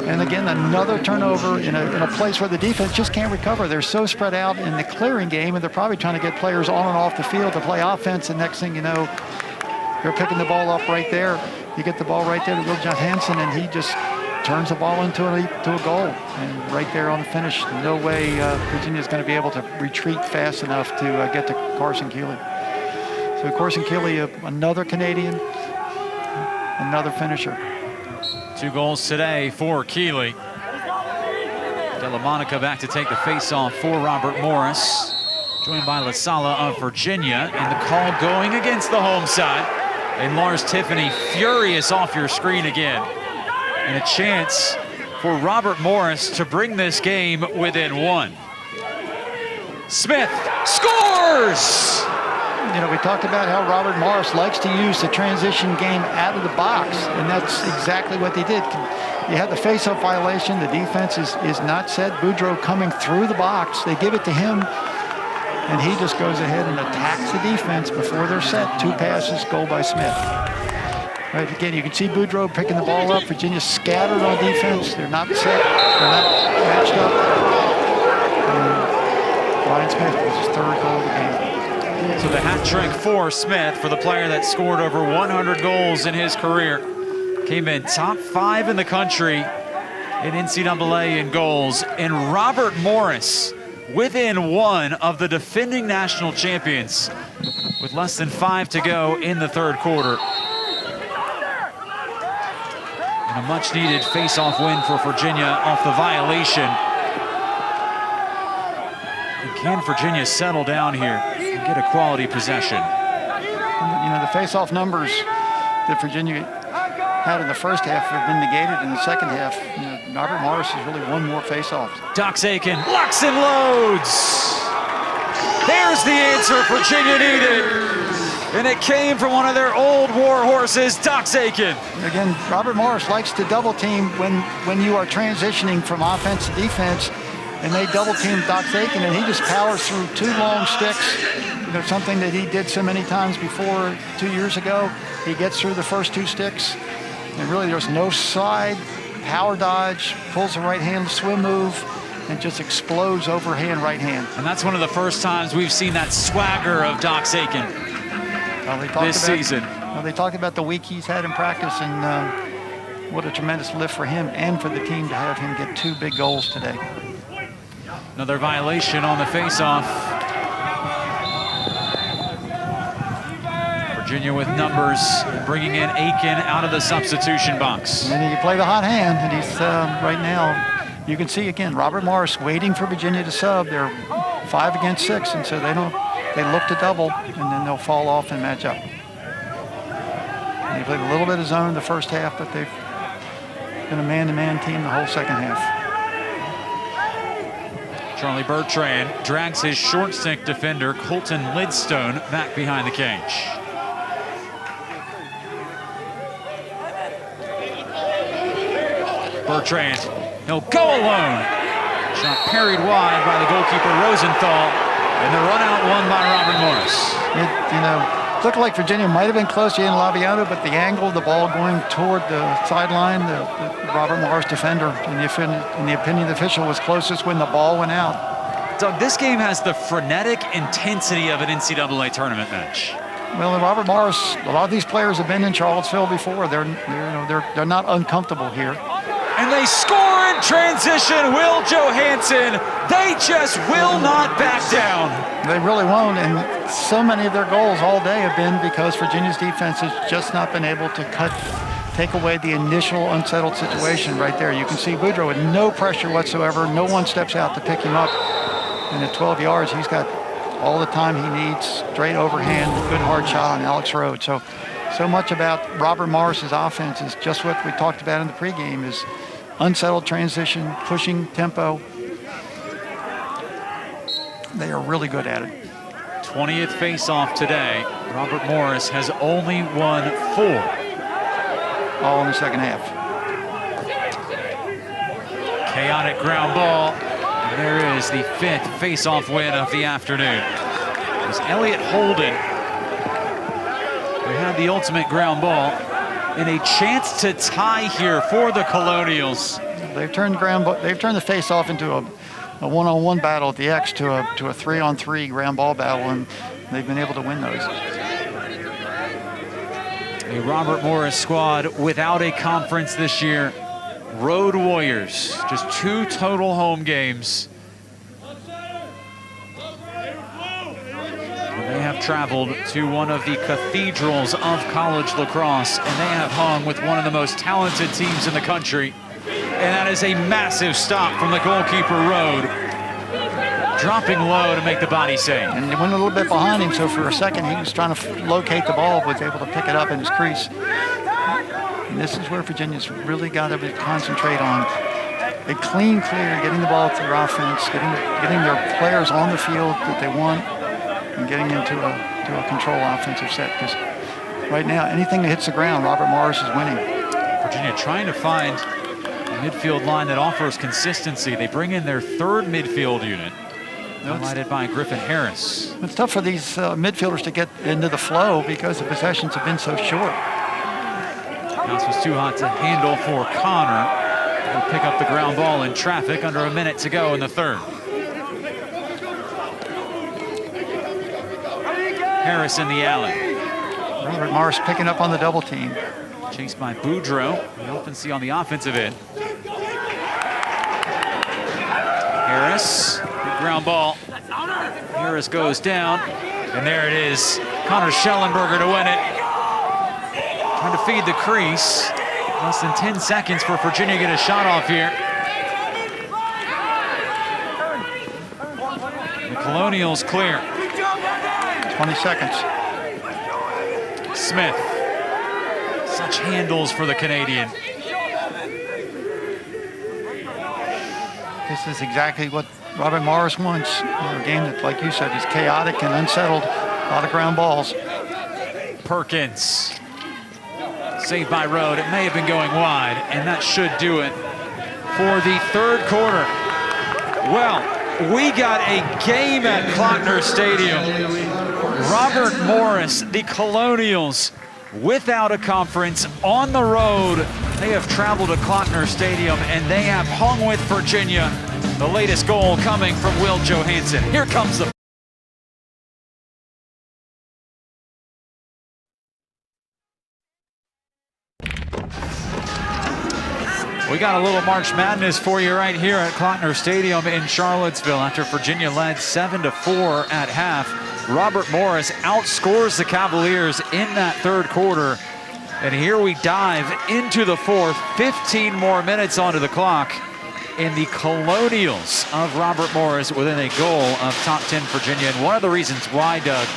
and again, another turnover in a place where the defense just can't recover. They're so spread out in the clearing game, and they're probably trying to get players on and off the field to play offense, and next thing you know, they're picking the ball up right there. You get the ball right there to Will Johansson, and he just turns the ball into a goal. And right there on the finish, no way Virginia's going to be able to retreat fast enough to get to Carson Keeley. So Carson Keeley, another Canadian, another finisher. 2 goals today for Keeley. Della Monica back to take the face-off for Robert Morris, joined by La Sala of Virginia, and the call going against the home side. And Lars Tiffany furious off your screen again. And a chance for Robert Morris to bring this game within one. Smith scores! You know, we talked about how Robert Morris likes to use the transition game out of the box, and that's exactly what they did. You have the face-off violation. The defense is not set. Boudreau coming through the box. They give it to him, and he just goes ahead and attacks the defense before they're set. 2 passes, goal by Smith. Right, again, you can see Boudreau picking the ball up. Virginia scattered on defense. They're not set. They're not matched up. And Ryan Smith was his 3rd goal of the game. So the hat trick for Smith, for the player that scored over 100 goals in his career, came in top 5 in the country in NCAA in goals. And Robert Morris within 1 of the defending national champions with less than 5 to go in the 3rd quarter. And a much needed face-off win for Virginia off the violation. And can Virginia settle down here and get a quality possession? You know, the face-off numbers that Virginia had in the first half have been negated in the second half. You know, Robert Morris has really won more face-offs. Dox Aiken locks and loads. There's the answer Virginia needed. And it came from one of their old war horses, Dox Aiken. Again, Robert Morris likes to double team when you are transitioning from offense to defense, and they double team Dox Aiken, and he just powers through 2 long sticks. You know, something that he did so many times before 2 years ago. He gets through the first 2 sticks, and really there's no side, power dodge, pulls a right hand swim move, and just explodes overhand right hand. And that's one of the first times we've seen that swagger of Dox Aiken this season. Well, they talked about the week he's had in practice, and what a tremendous lift for him and for the team to have him get 2 big goals today. Another violation on the face-off. Virginia with numbers, bringing in Aiken out of the substitution box. And then you play the hot hand, and he's right now, you can see again, Robert Morris waiting for Virginia to sub. They're 5 against 6, and so they look to double, and then they'll fall off and match up. And they played a little bit of zone in the first half, but they've been a man-to-man team the whole second half. Charlie Bertrand drags his short stick defender, Colton Lidstone, back behind the cage. Bertrand, he'll go alone. Shot parried wide by the goalkeeper Rosenthal, and the run out won by Robert Morris. You know, looked like Virginia might have been close to Ian Laviano, but the angle of the ball going toward the sideline, the Robert Morris defender, in the opinion of the official, was closest when the ball went out. Doug, this game has the frenetic intensity of an NCAA tournament match. Well, Robert Morris, a lot of these players have been in Charlottesville before. They're not uncomfortable here. And they score in transition. Will Johansson, they just will not back down. They really won't, and so many of their goals all day have been because Virginia's defense has just not been able to take away the initial unsettled situation right there. You can see Boudreau with no pressure whatsoever. No one steps out to pick him up. And at 12 yards, he's got all the time he needs, straight overhand, good hard shot on Alex Rhodes. So much about Robert Morris's offense is just what we talked about in the pregame, is unsettled transition, pushing tempo. They are really good at it. 20th face-off today. Robert Morris has only won 4. All in the second half. Chaotic ground ball. And there is the 5th face-off win of the afternoon. It was Elliot Holden who had the ultimate ground ball, and a chance to tie here for the Colonials. They've turned the face-off into a one-on-one battle at the X to a 3-on-3 ground ball battle, and they've been able to win those. A Robert Morris squad without a conference this year. Road Warriors, just 2 total home games. They have traveled to one of the cathedrals of college lacrosse, and they have hung with one of the most talented teams in the country And that is a massive stop from the goalkeeper, Rode. Dropping low to make the body save. And they went a little bit behind him, so for a second he was trying to locate the ball, was able to pick it up in his crease. And this is where Virginia's really got to concentrate on a clean clear, getting the ball to their offense, getting their players on the field that they want, and getting into a control offensive set. Because right now, anything that hits the ground, Robert Morris is winning. Virginia trying to find a midfield line that offers consistency. They bring in their third midfield unit, highlighted by Griffin Harris. It's tough for these midfielders to get into the flow because the possessions have been so short. Bounce was too hot to handle for Connor. He'll pick up the ground ball in traffic under a minute to go in the third. Harris in the alley. Robert Morris picking up on the double team. Chased by Boudreaux. We often see on the offensive end. Harris, good ground ball. Harris goes down, and there it is. Connor Schellenberger to win it. Trying to feed the crease. Less than 10 seconds for Virginia to get a shot off here. The Colonials clear. 20 seconds. Smith. Such handles for the Canadian. This is exactly what Robert Morris wants. A game that, like you said, is chaotic and unsettled. A lot of ground balls. Perkins. Saved by Rode. It may have been going wide, and that should do it for the third quarter. Well, we got a game at Klockner Stadium. Robert Morris, the Colonials, without a conference, on the road. They have traveled to Klockner Stadium, and they have hung with Virginia. The latest goal coming from Will Johansson. Here comes the... We got a little March Madness for you right here at Klockner Stadium in Charlottesville after Virginia led 7-4 at half. Robert Morris outscores the Cavaliers in that third quarter. And here we dive into the fourth, 15 more minutes onto the clock. And the Colonials of Robert Morris within a goal of top 10 Virginia. And one of the reasons why, Doug,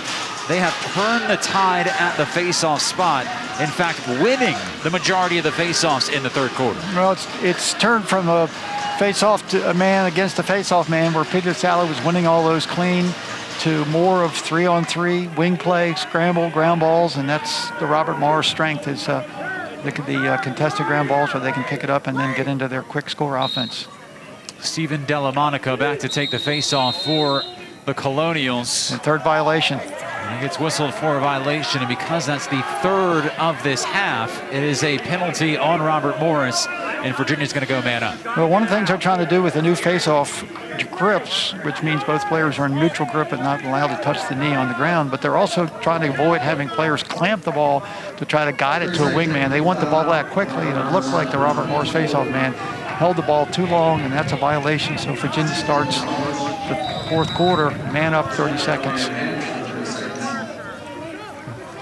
they have turned the tide at the face-off spot. In fact, winning the majority of the face-offs in the third quarter. Well, it's turned from a face-off to a man against a face-off man, where Peter Sally was winning all those clean, to more of 3-on-3 wing play, scramble, ground balls, and that's the Robert Morris strength, is the contested ground balls where they can pick it up and then get into their quick score offense. Stephen Delamonica back to take the face-off for the Colonials. And third violation. And he gets whistled for a violation, and because that's the third of this half, it is a penalty on Robert Morris, and Virginia's going to go man up. Well, one of the things they're trying to do with the new face-off grips, which means both players are in neutral grip and not allowed to touch the knee on the ground, but they're also trying to avoid having players clamp the ball to try to guide it to a wingman. They want the ball out quickly, and it looked like the Robert Morris face-off man held the ball too long, and that's a violation. So Virginia starts the fourth quarter, man up, 30 seconds.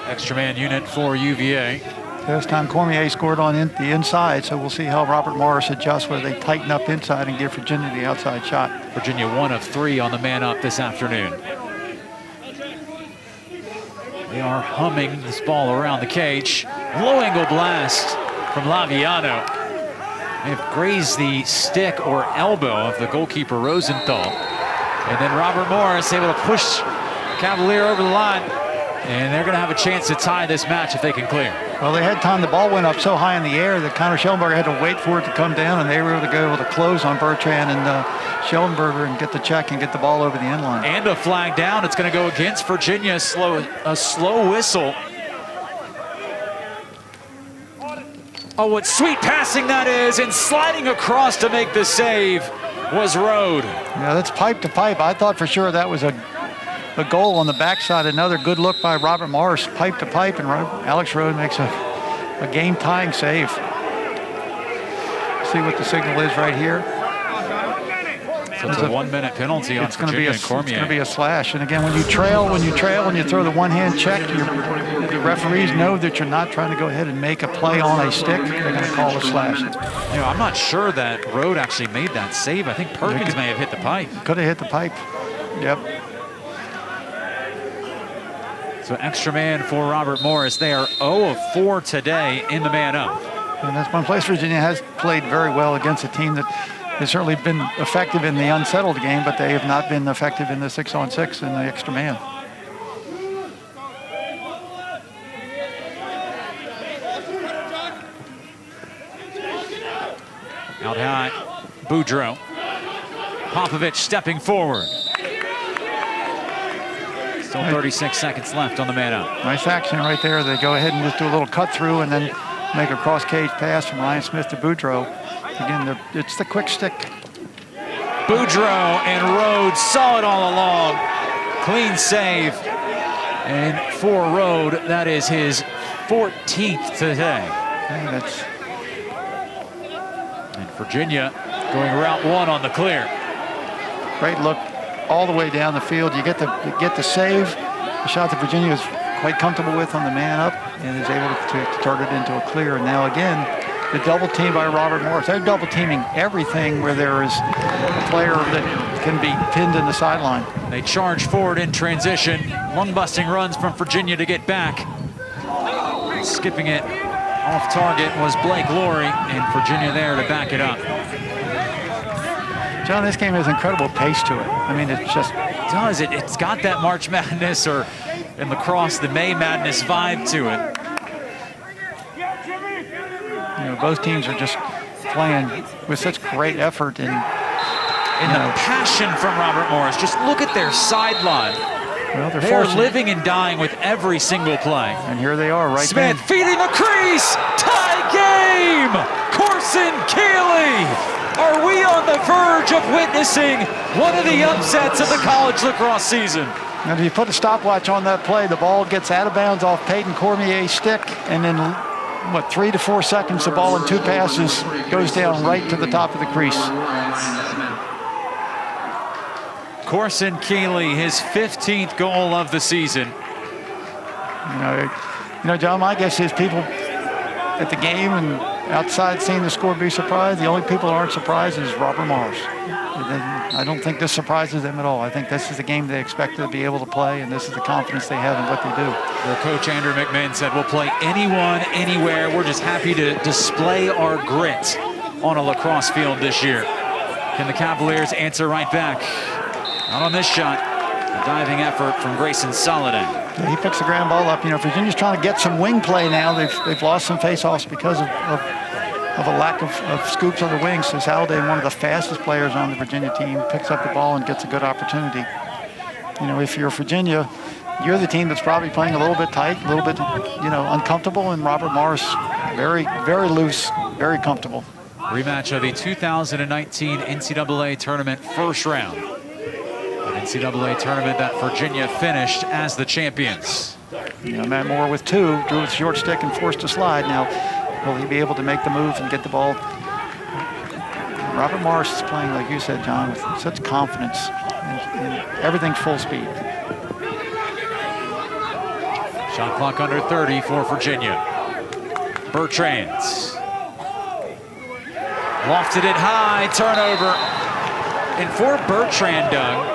Extra man unit for UVA. Last time Cormier scored on the inside, so we'll see how Robert Morris adjusts, whether they tighten up inside and give Virginia the outside shot. Virginia 1 of 3 on the man up this afternoon. They are humming this ball around the cage. Low angle blast from Laviano. They have grazed the stick or elbow of the goalkeeper Rosenthal. And then Robert Morris able to push Cavalier over the line. And they're going to have a chance to tie this match if they can clear. Well, they had time. The ball went up so high in the air that Connor Schellenberger had to wait for it to come down, and they were able to close on Bertrand and Schellenberger and get the check and get the ball over the end line. And a flag down. It's going to go against Virginia. A slow whistle. Oh, what sweet passing that is, and sliding across to make the save was Rode. Yeah, that's pipe to pipe. I thought for sure that was a goal on the backside. Another good look by Robert Morris, pipe to pipe, and Alex Rode makes a game-tying save. See what the signal is right here. So It's a 1 minute penalty on Virginia and Cormier. It's going to be a slash. And again, when you trail and you throw the one-hand check, the referees know that you're not trying to go ahead and make a play on a stick. They're going to call a slash. You know, I'm not sure that Rode actually made that save. I think Perkins may have hit the pipe. Could have hit the pipe. Yep. So extra man for Robert Morris. They are 0 of 4 today in the man up. And that's one place Virginia has played very well against a team that has certainly been effective in the unsettled game, but they have not been effective in the 6-on-6 and the extra man. Out high, Boudreau. Popovich stepping forward. Still 36 seconds left on the man up. Nice action right there. They go ahead and just do a little cut through and then make a cross cage pass from Ryan Smith to Boudreau. Again, it's the quick stick. Boudreau and Rhodes saw it all along. Clean save. And for Rhodes, that is his 14th today. And Virginia going route 1 on the clear. Great look all the way down the field. You get the save. The shot that Virginia is quite comfortable with on the man up and is able to turn it into a clear. And now again, the double team by Robert Morris. They're double teaming everything where there is a player that can be pinned in the sideline. They charge forward in transition. Lung-busting runs from Virginia to get back. Skipping it off target was Blake Laurie, and Virginia there to back it up. John, this game has incredible pace to it. I mean, it just does. It's got that March Madness or in lacrosse, the May Madness vibe to it. You know, both teams are just playing with such great effort and the passion from Robert Morris. Just look at their sideline. Well, they are living and dying with every single play. And here they are, right Smith feeding the crease. Tie game. Corson Keeley. Are we on the verge of witnessing one of the upsets of the college lacrosse season? And if you put a stopwatch on that play, the ball gets out of bounds off Peyton Cormier's stick, and then, 3 to 4 seconds, the ball in 2 passes goes down right to the top of the crease. Corson Keeley, his 15th goal of the season. You know, John, my guess is people at the game and outside seeing the score be surprised. The only people who aren't surprised is Robert Morris. I don't think this surprises them at all. I think this is the game they expected to be able to play, and this is the confidence they have in what they do. Their coach, Andrew McMahon, said, we'll play anyone, anywhere. We're just happy to display our grit on a lacrosse field this year. Can the Cavaliers answer right back? Not on this shot. A diving effort from Grayson Soliday. Yeah, he picks the ground ball up. You know, Virginia's trying to get some wing play now. They've lost some faceoffs because of a lack of scoops on the wings. So Soliday, one of the fastest players on the Virginia team, picks up the ball and gets a good opportunity. You know, if you're Virginia, you're the team that's probably playing a little bit tight, a little bit, uncomfortable, and Robert Morris, very, very loose, very comfortable. Rematch of the 2019 NCAA tournament first round. An NCAA tournament that Virginia finished as the champions. Matt Moore with 2, drew with short stick and forced to slide. Now, will he be able to make the move and get the ball? Robert Morris is playing, like you said, John, with such confidence and everything's full speed. Shot clock under 30 for Virginia. Bertrands. Lofted it high, turnover. And for Bertrand, Doug,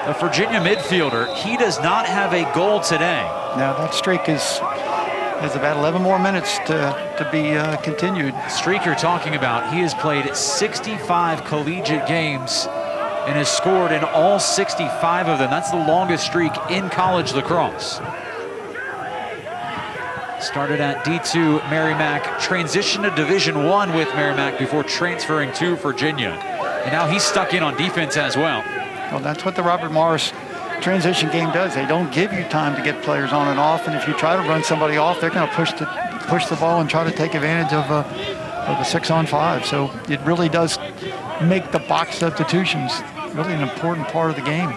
a Virginia midfielder, he does not have a goal today. Now that streak has about 11 more minutes to be continued. Streak you're talking about, he has played 65 collegiate games and has scored in all 65 of them. That's the longest streak in college lacrosse. Started at D2 Merrimack, transitioned to Division I with Merrimack before transferring to Virginia. And now he's stuck in on defense as well. Well, that's what the Robert Morris transition game does. They don't give you time to get players on and off, and if you try to run somebody off, they're going to push the ball and try to take advantage of a 6-on-5. So it really does make the box substitutions really an important part of the game.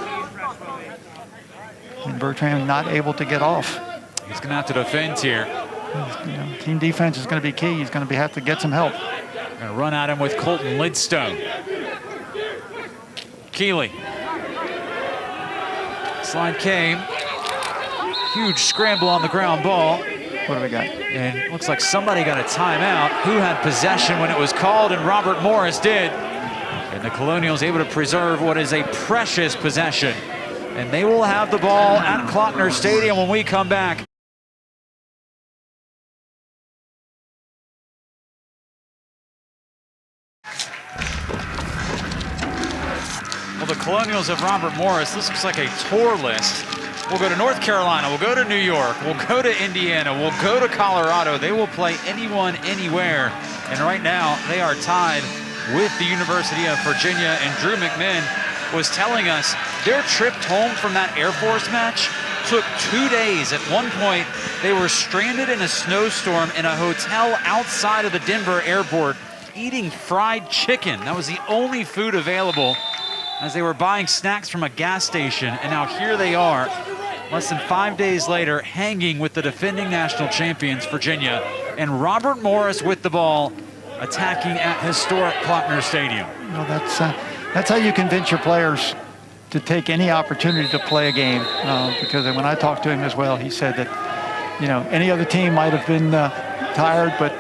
And Bertrand not able to get off. He's going to have to defend here. Team defense is going to be key. He's going to have to get some help. Going to run at him with Colton Lidstone. Keeley. Slide came. Huge scramble on the ground ball. What do we got? And it looks like somebody got a timeout. Who had possession when it was called? And Robert Morris did. And the Colonials able to preserve what is a precious possession. And they will have the ball at Klockner Stadium when we come back. Well, the Colonials have Robert Morris. This looks like a tour list. We'll go to North Carolina, we'll go to New York, we'll go to Indiana, we'll go to Colorado. They will play anyone, anywhere. And right now, they are tied with the University of Virginia. And Drew McMinn was telling us their trip home from that Air Force match took 2 days. At one point, they were stranded in a snowstorm in a hotel outside of the Denver airport, eating fried chicken. That was the only food available, as they were buying snacks from a gas station. And now here they are, less than 5 days later, hanging with the defending national champions, Virginia. And Robert Morris with the ball, attacking at historic Klockner Stadium. Well, that's how you convince your players to take any opportunity to play a game. Because when I talked to him as well, he said that, you know, any other team might have been tired, but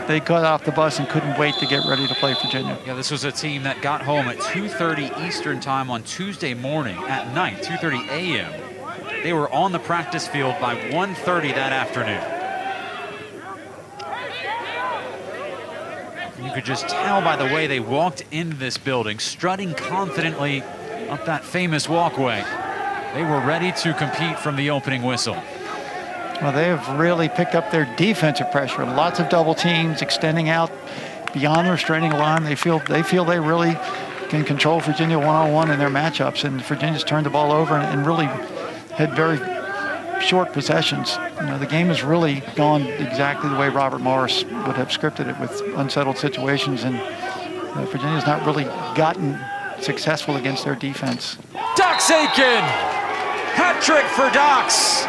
they got off the bus and couldn't wait to get ready to play Virginia. Yeah, this was a team that got home at 2:30 Eastern time on Tuesday morning at night, 2:30 a.m. They were on the practice field by 1:30 that afternoon. You could just tell by the way they walked into this building, strutting confidently up that famous walkway. They were ready to compete from the opening whistle. Well, they have really picked up their defensive pressure. Lots of double teams extending out beyond the restraining line. They feel they really can control Virginia one-on-one in their matchups. And Virginia's turned the ball over and really had very short possessions. You know, the game has really gone exactly the way Robert Morris would have scripted it, with unsettled situations. And Virginia's not really gotten successful against their defense. Dox Aiken, hat trick for Dox.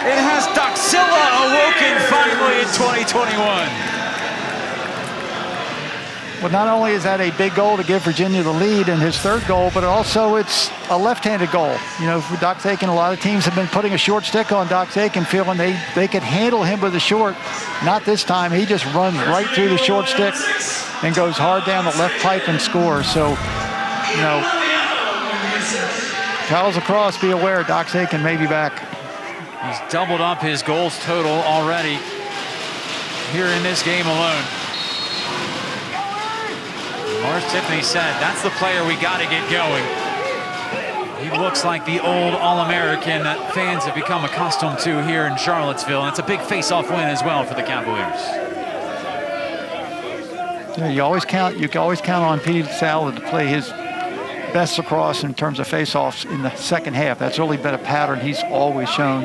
It has Doxilla awoken finally in 2021. Well, not only is that a big goal to give Virginia the lead in his third goal, but also it's a left-handed goal. You know, for Dox Aiken, a lot of teams have been putting a short stick on Dox Aiken, feeling they could handle him with a short. Not this time. He just runs right through the short stick and goes hard down the left pipe and scores. So, you know, Charles Lacrosse, be aware, Dox Aiken may be back. He's doubled up his goals total already here in this game alone. Morris Tiffany said, that's the player we got to get going. He looks like the old All-American that fans have become accustomed to here in Charlottesville. And it's a big face-off win as well for the Cavaliers. Yeah, you can always count on Pete Sala to play his best lacrosse in terms of face-offs in the second half. That's really been a pattern he's always shown.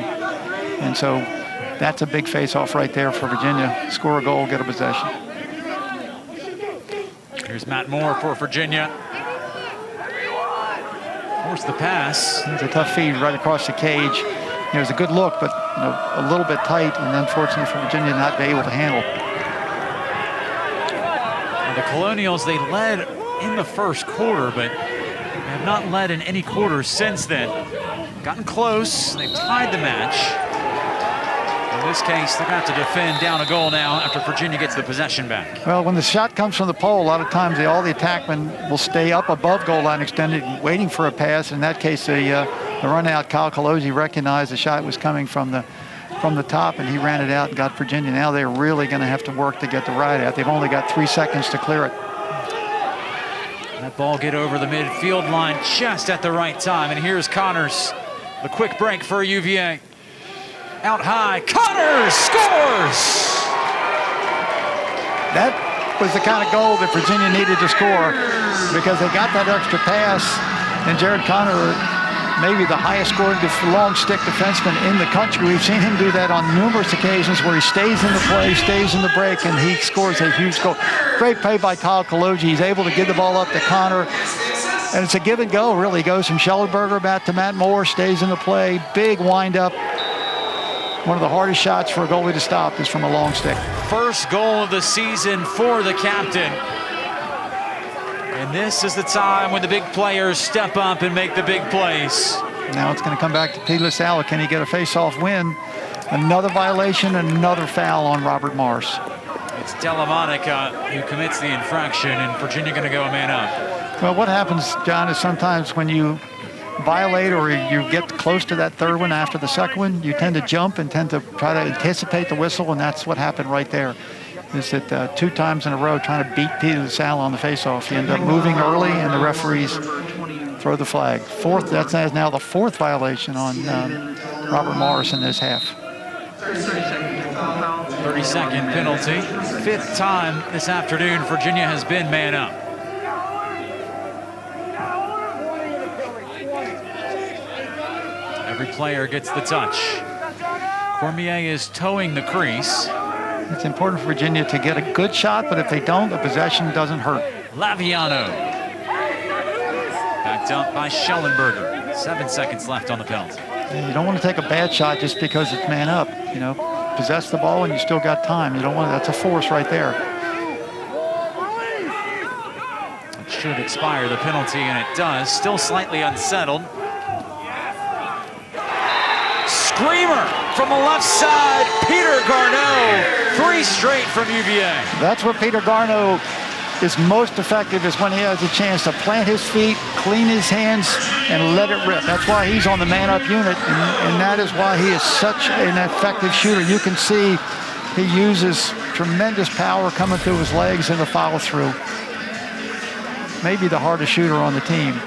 And so that's a big face-off right there for Virginia. Score a goal, get a possession. Here's Matt Moore for Virginia. Force the pass. It's a tough feed right across the cage. It was a good look, but you know, a little bit tight, and unfortunately for Virginia not be able to handle. Now the Colonials, they led in the first quarter, but have not led in any quarter since then. Gotten close, they've tied the match. In this case, they're going to have to defend down a goal now after Virginia gets the possession back. Well, when the shot comes from the pole, a lot of times all the attackmen will stay up above goal line extended, waiting for a pass. In that case, the run out, Kyle Colosi recognized the shot was coming from the top, and he ran it out and got Virginia. Now they're really going to have to work to get the right out. They've only got 3 seconds to clear it. That ball get over the midfield line just at the right time. And here's Connors, the quick break for UVA. Out high, Connors scores! That was the kind of goal that Virginia needed to score, because they got that extra pass, and Jared Connor, maybe the highest scoring long stick defenseman in the country. We've seen him do that on numerous occasions where he stays in the play, stays in the break, and he scores a huge goal. Great play by Kyle Colosi. He's able to give the ball up to Connor, and it's a give and go, really. He goes from Schellenberger back to Matt Moore, stays in the play, big wind-up. One of the hardest shots for a goalie to stop is from a long stick. First goal of the season for the captain. And this is the time when the big players step up and make the big plays. Now it's going to come back to Pete LaSalle. Can he get a face-off win? Another violation, another foul on Robert Morris. It's Delamonica who commits the infraction, and Virginia going to go a man up. Well, what happens, John, is sometimes when you violate or you get close to that third one after the second one, you tend to jump and tend to try to anticipate the whistle, and that's what happened right there. Is that 2 times in a row trying to beat Pete LaSalle on the face-off. You end up moving early, and the referees throw the flag. That's now the 4th violation on Robert Morris in this half. 30-second penalty. 5th time this afternoon Virginia has been man up. Every player gets the touch. Cormier is towing the crease. It's important for Virginia to get a good shot, but if they don't, the possession doesn't hurt. Laviano. Backed up by Schellenberger. 7 seconds left on the penalty. And you don't want to take a bad shot just because it's man up. You know, possess the ball and you still got time. You don't want to, that's a force right there. It should expire the penalty, and it does. Still slightly unsettled. Screamer from the left side, Peter Garneau. 3 straight from UVA. That's what Peter Garneau is most effective, is when he has a chance to plant his feet, clean his hands, and let it rip. That's why he's on the man-up unit, and that is why he is such an effective shooter. You can see he uses tremendous power coming through his legs in the follow-through. Maybe the hardest shooter on the team.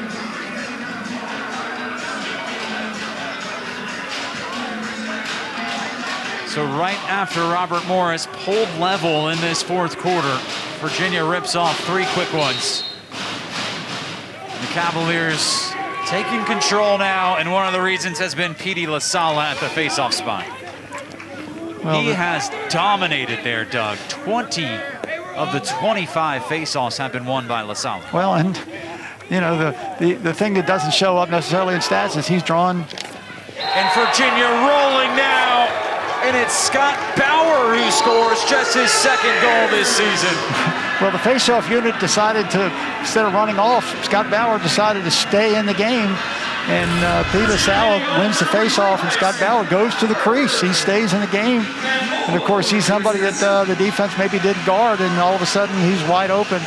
So right after Robert Morris pulled level in this 4th quarter, Virginia rips off 3 quick ones. The Cavaliers taking control now, and one of the reasons has been Pete LaSalle at the face-off spot. Well, he has dominated there, Doug. 20 of the 25 face-offs have been won by LaSalle. Well, and you know, the thing that doesn't show up necessarily in stats is he's drawn. And Virginia rolling now. And it's Scott Bauer who scores just his 2nd goal this season. Well, the face-off unit decided to, instead of running off, Scott Bauer decided to stay in the game. And Pete LaSalle wins the face-off, and Scott Bauer goes to the crease. He stays in the game. And, of course, he's somebody that the defense maybe didn't guard, and all of a sudden he's wide open.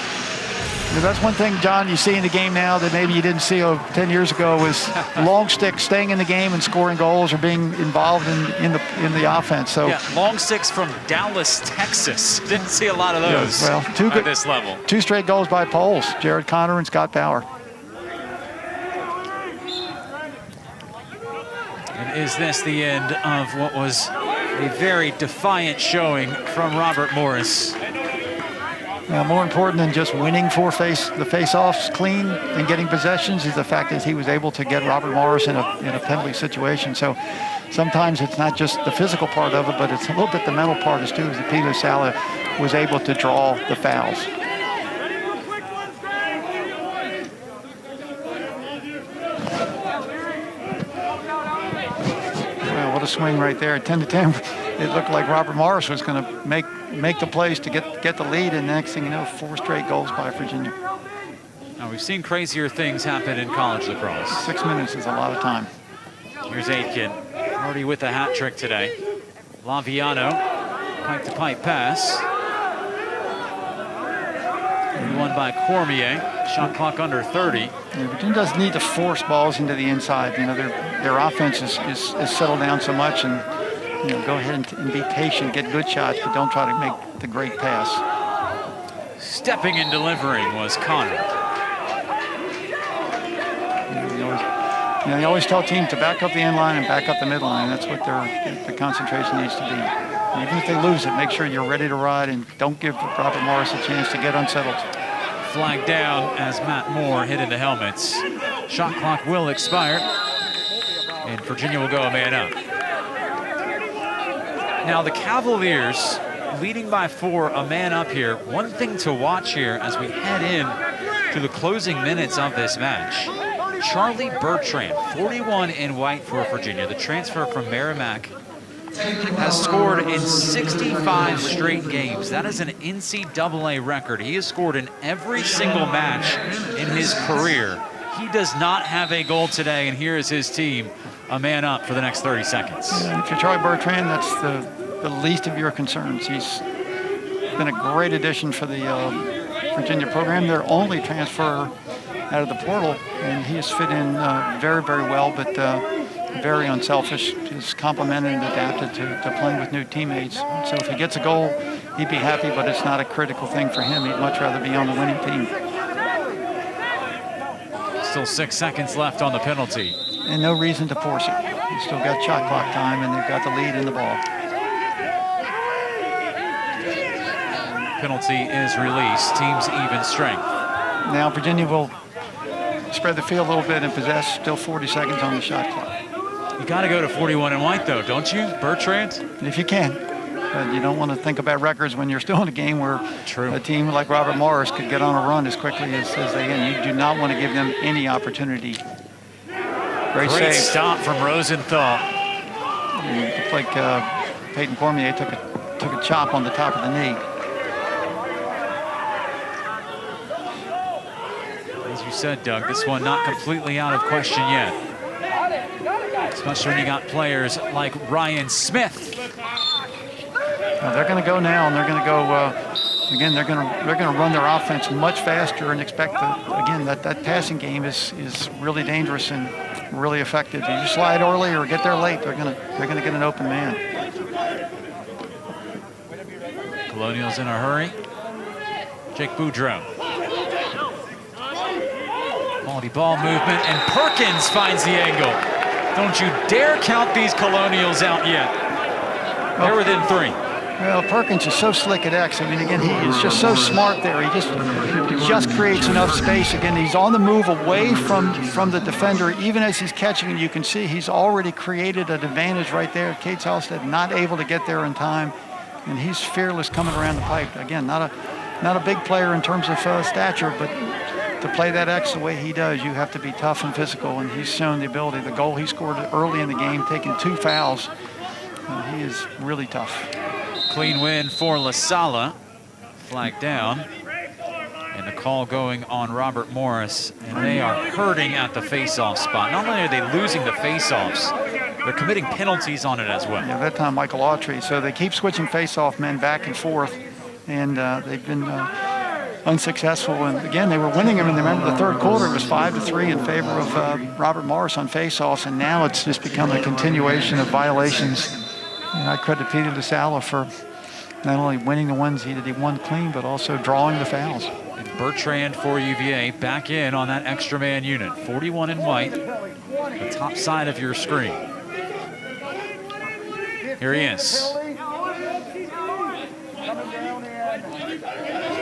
That's one thing, John, you see in the game now that maybe you didn't see 10 years ago was long sticks staying in the game and scoring goals or being involved in the offense. So yeah, long sticks from Dallas, Texas. Didn't see a lot of those at this level. 2 straight goals by Poles, Jared Connor and Scott Bauer. And is this the end of what was a very defiant showing from Robert Morris? Now, more important than just winning the face-offs clean and getting possessions is the fact that he was able to get Robert Morris in a penalty situation. So sometimes it's not just the physical part of it, but it's a little bit the mental part as too, as Pete LaSalle was able to draw the fouls. Well, what a swing right there, 10-10. It looked like Robert Morris was going to make the plays to get the lead, and next thing you know, 4 straight goals by Virginia. Now, we've seen crazier things happen in college lacrosse. 6 minutes is a lot of time. Here's Aitken, already with a hat trick today. Laviano, pipe-to-pipe pass. Won by Cormier. Shot clock under 30. Yeah, Virginia doesn't need to force balls into the inside. You know, their offense is settled down so much, and you know, go ahead and be patient, get good shots, but don't try to make the great pass. Stepping and delivering was Connor. You always tell teams to back up the end line and back up the midline. That's what the concentration needs to be. And even if they lose it, make sure you're ready to ride and don't give Robert Morris a chance to get unsettled. Flag down as Matt Moore hit into helmets. Shot clock will expire, and Virginia will go a man up. Now the Cavaliers leading by 4, a man up here. One thing to watch here as we head in to the closing minutes of this match. Charlie Bertrand, 41 in white for Virginia, the transfer from Merrimack has scored in 65 straight games. That is an NCAA record. He has scored in every single match in his career. He does not have a goal today, and here is his team, a man up for the next 30 seconds. Yeah, if you're Charlie Bertrand, that's the least of your concerns. He's been a great addition for the Virginia program. Their only transfer out of the portal, and he has fit in very, very well, but very unselfish. He's complimented and adapted to playing with new teammates. So if he gets a goal, he'd be happy, but it's not a critical thing for him. He'd much rather be on the winning team. Still 6 seconds left on the penalty. And no reason to force it. He's still got shot clock time, and they've got the lead in the ball. Penalty is released. Team's even strength. Now Virginia will spread the field a little bit and possess. Still 40 seconds on the shot clock. You got to go to 41 and white, though, don't you, Bertrand? If you can. But you don't want to think about records when you're still in a game where a team like Robert Morris could get on a run as quickly as they can. You do not want to give them any opportunity. Great save. Stop from Rosenthal. It looked like Peyton Cormier took a chop on the top of the knee. As you said, Doug, this one not completely out of question yet. Especially when you got players like Ryan Smith. They're going to go now, and they're going to go again. They're going to run their offense much faster and expect that passing game is really dangerous and really effective. If you slide early or get there late, they're going to get an open man. Colonials in a hurry. Jake Boudreau. Quality ball movement, and Perkins finds the angle. Don't you dare count these Colonials out yet. They're within 3. Well, Perkins is so slick at X. I mean, again, he is just so smart there. He just creates enough space. Again, he's on the move away from the defender. Even as he's catching, and you can see he's already created an advantage right there. Cates Halstead not able to get there in time, and he's fearless coming around the pipe. Again, not a big player in terms of stature, but to play that X the way he does, you have to be tough and physical, and he's shown the ability. The goal he scored early in the game, taking 2 fouls, he is really tough. Clean win for La Sala. Flag down. And the call going on Robert Morris. And they are hurting at the face-off spot. Not only are they losing the face-offs, they're committing penalties on it as well. Yeah, that time Michael Autry. So they keep switching face-off men back and forth, and they've been unsuccessful. And again, they were winning them. And remember, the third quarter was 5-3 in favor of Robert Morris on face-offs, and now it's just become a continuation of violations. And I credit Peter La Sala for not only winning the ones he won clean, but also drawing the fouls. And Bertrand for UVA back in on that extra man unit. 41 in white, the top side of your screen. Here he is.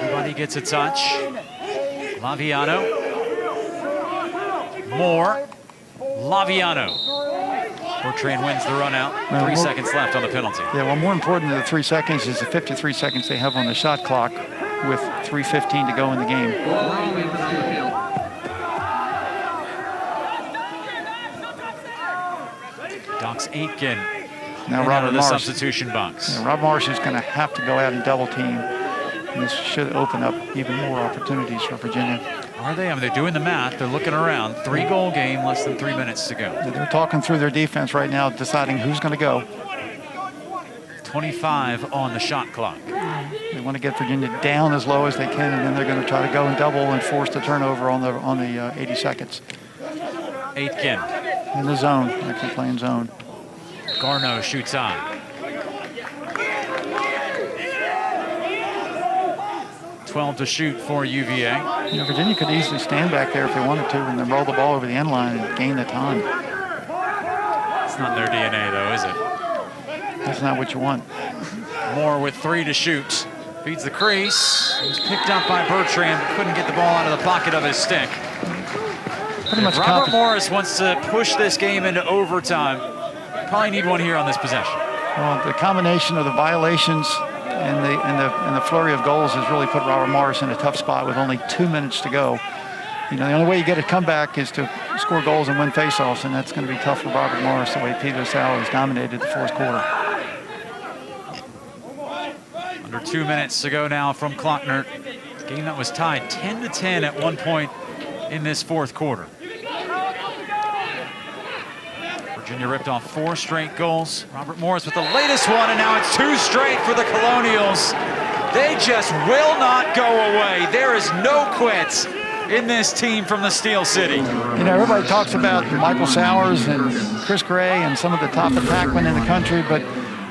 Everybody gets a touch. Laviano. Moore. Laviano. Bertrand wins the run out. 3 seconds left on the penalty. Yeah, well, more important than the 3 seconds is the 53 seconds they have on the shot clock with 3:15 to go in the game. Dox Aitken now Robert the Morris. Substitution box. Yeah, Rob Morris is going to have to go out and double team. And this should open up even more opportunities for Virginia. Are they? I mean, they're doing the math. They're looking around. 3-goal game, less than 3 minutes to go. They're talking through their defense right now, deciding who's going to go. 25 on the shot clock. They want to get Virginia down as low as they can, and then they're going to try to go and double and force the turnover on the 80 seconds. Aitken. In the zone, actually playing zone. Garneau shoots on. .12 to shoot for UVA. You know, Virginia could easily stand back there if they wanted to and then roll the ball over the end line and gain the time. It's not their DNA, though, is it? That's not what you want. Moore with 3 to shoot. Feeds the crease. He was picked up by Bertrand, but couldn't get the ball out of the pocket of his stick. Pretty much Robert Morris wants to push this game into overtime. Probably need one here on this possession. Well, the combination of the violations and the flurry of goals has really put Robert Morris in a tough spot with only 2 minutes to go. You know, the only way you get a comeback is to score goals and win faceoffs, and that's going to be tough for Robert Morris the way Peter La Sala has dominated the fourth quarter. Under 2 minutes to go now from Klockner. Game that was tied 10-10 at one point in this fourth quarter. Virginia ripped off 4 straight goals. Robert Morris with the latest one, and now it's 2 straight for the Colonials. They just will not go away. There is no quits in this team from the Steel City. You know, everybody talks about Michael Sowers and Chris Gray and some of the top attackmen in the country, but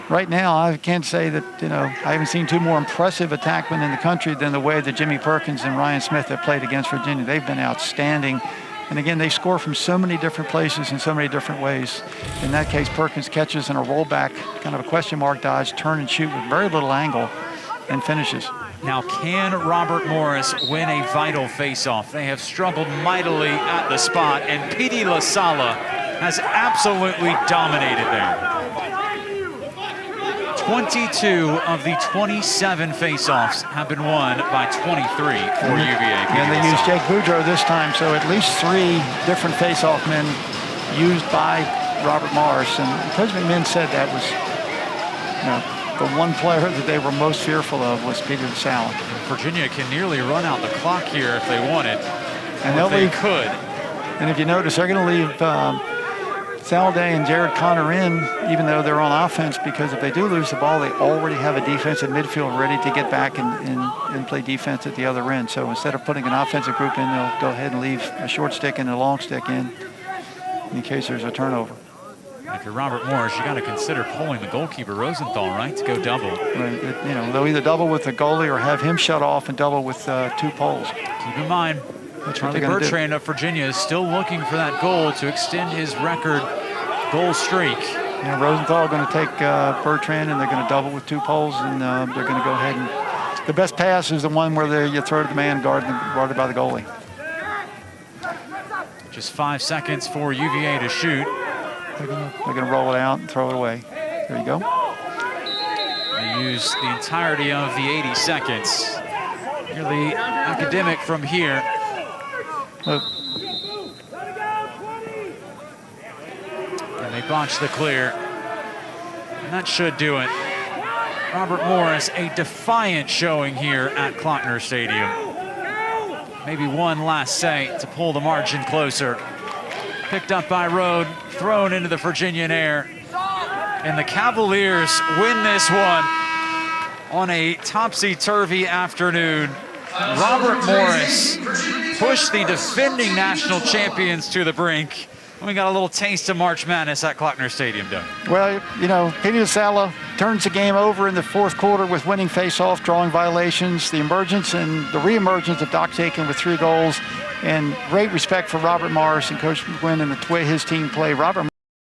right now I can't say that, you know, I haven't seen 2 more impressive attackmen in the country than the way that Jimmy Perkins and Ryan Smith have played against Virginia. They've been outstanding. And again, they score from so many different places in so many different ways. In that case, Perkins catches in a rollback, kind of a question mark dodge, turn and shoot with very little angle, and finishes. Now, can Robert Morris win a vital face-off? They have struggled mightily at the spot, and P.D. LaSala has absolutely dominated there. 22 of the 27 face-offs have been won by 23 for UVA. And they used Jake Boudreau this time, so at least 3 different face-off men used by Robert Morris. And Coach McMinn said that was, you know, the one player that they were most fearful of was Peter LaSala. Virginia can nearly run out the clock here if they wanted, and they could. And if you notice, they're going to leave Saladay and Jared Connor in, even though they're on offense, because if they do lose the ball, they already have a defensive midfield ready to get back and play defense at the other end. So instead of putting an offensive group in, they'll go ahead and leave a short stick and a long stick in case there's a turnover. If you're Robert Morris, you got to consider pulling the goalkeeper Rosenthal, right, to go double. Right. You know, they'll either double with the goalie or have him shut off and double with 2 poles. Keep in mind, Charlie Bertrand of Virginia is still looking for that goal to extend his record goal streak. You know, Rosenthal going to take Bertrand, and they're going to double with 2 poles, and they're going to go ahead and the best pass is the one where you throw to the man guarded by the goalie. Just 5 seconds for UVA to shoot. They're going to roll it out and throw it away. There you go. They use the entirety of the 80 seconds. Nearly academic from here. Look. And they botch the clear. And that should do it. Robert Morris, a defiant showing here at Klockner Stadium. Maybe one last say to pull the margin closer. Picked up by Rode, thrown into the Virginian air. And the Cavaliers win this one on a topsy-turvy afternoon. Robert Morris pushed the defending national champions to the brink. And we got a little taste of March Madness at Klockner Stadium, Doug. Well, you know, Peter LaSala turns the game over in the fourth quarter with winning face-off, drawing violations, the emergence and the re-emergence of Doc Taken with 3 goals, and great respect for Robert Morris and Coach McGuinn and the way his team played. Robert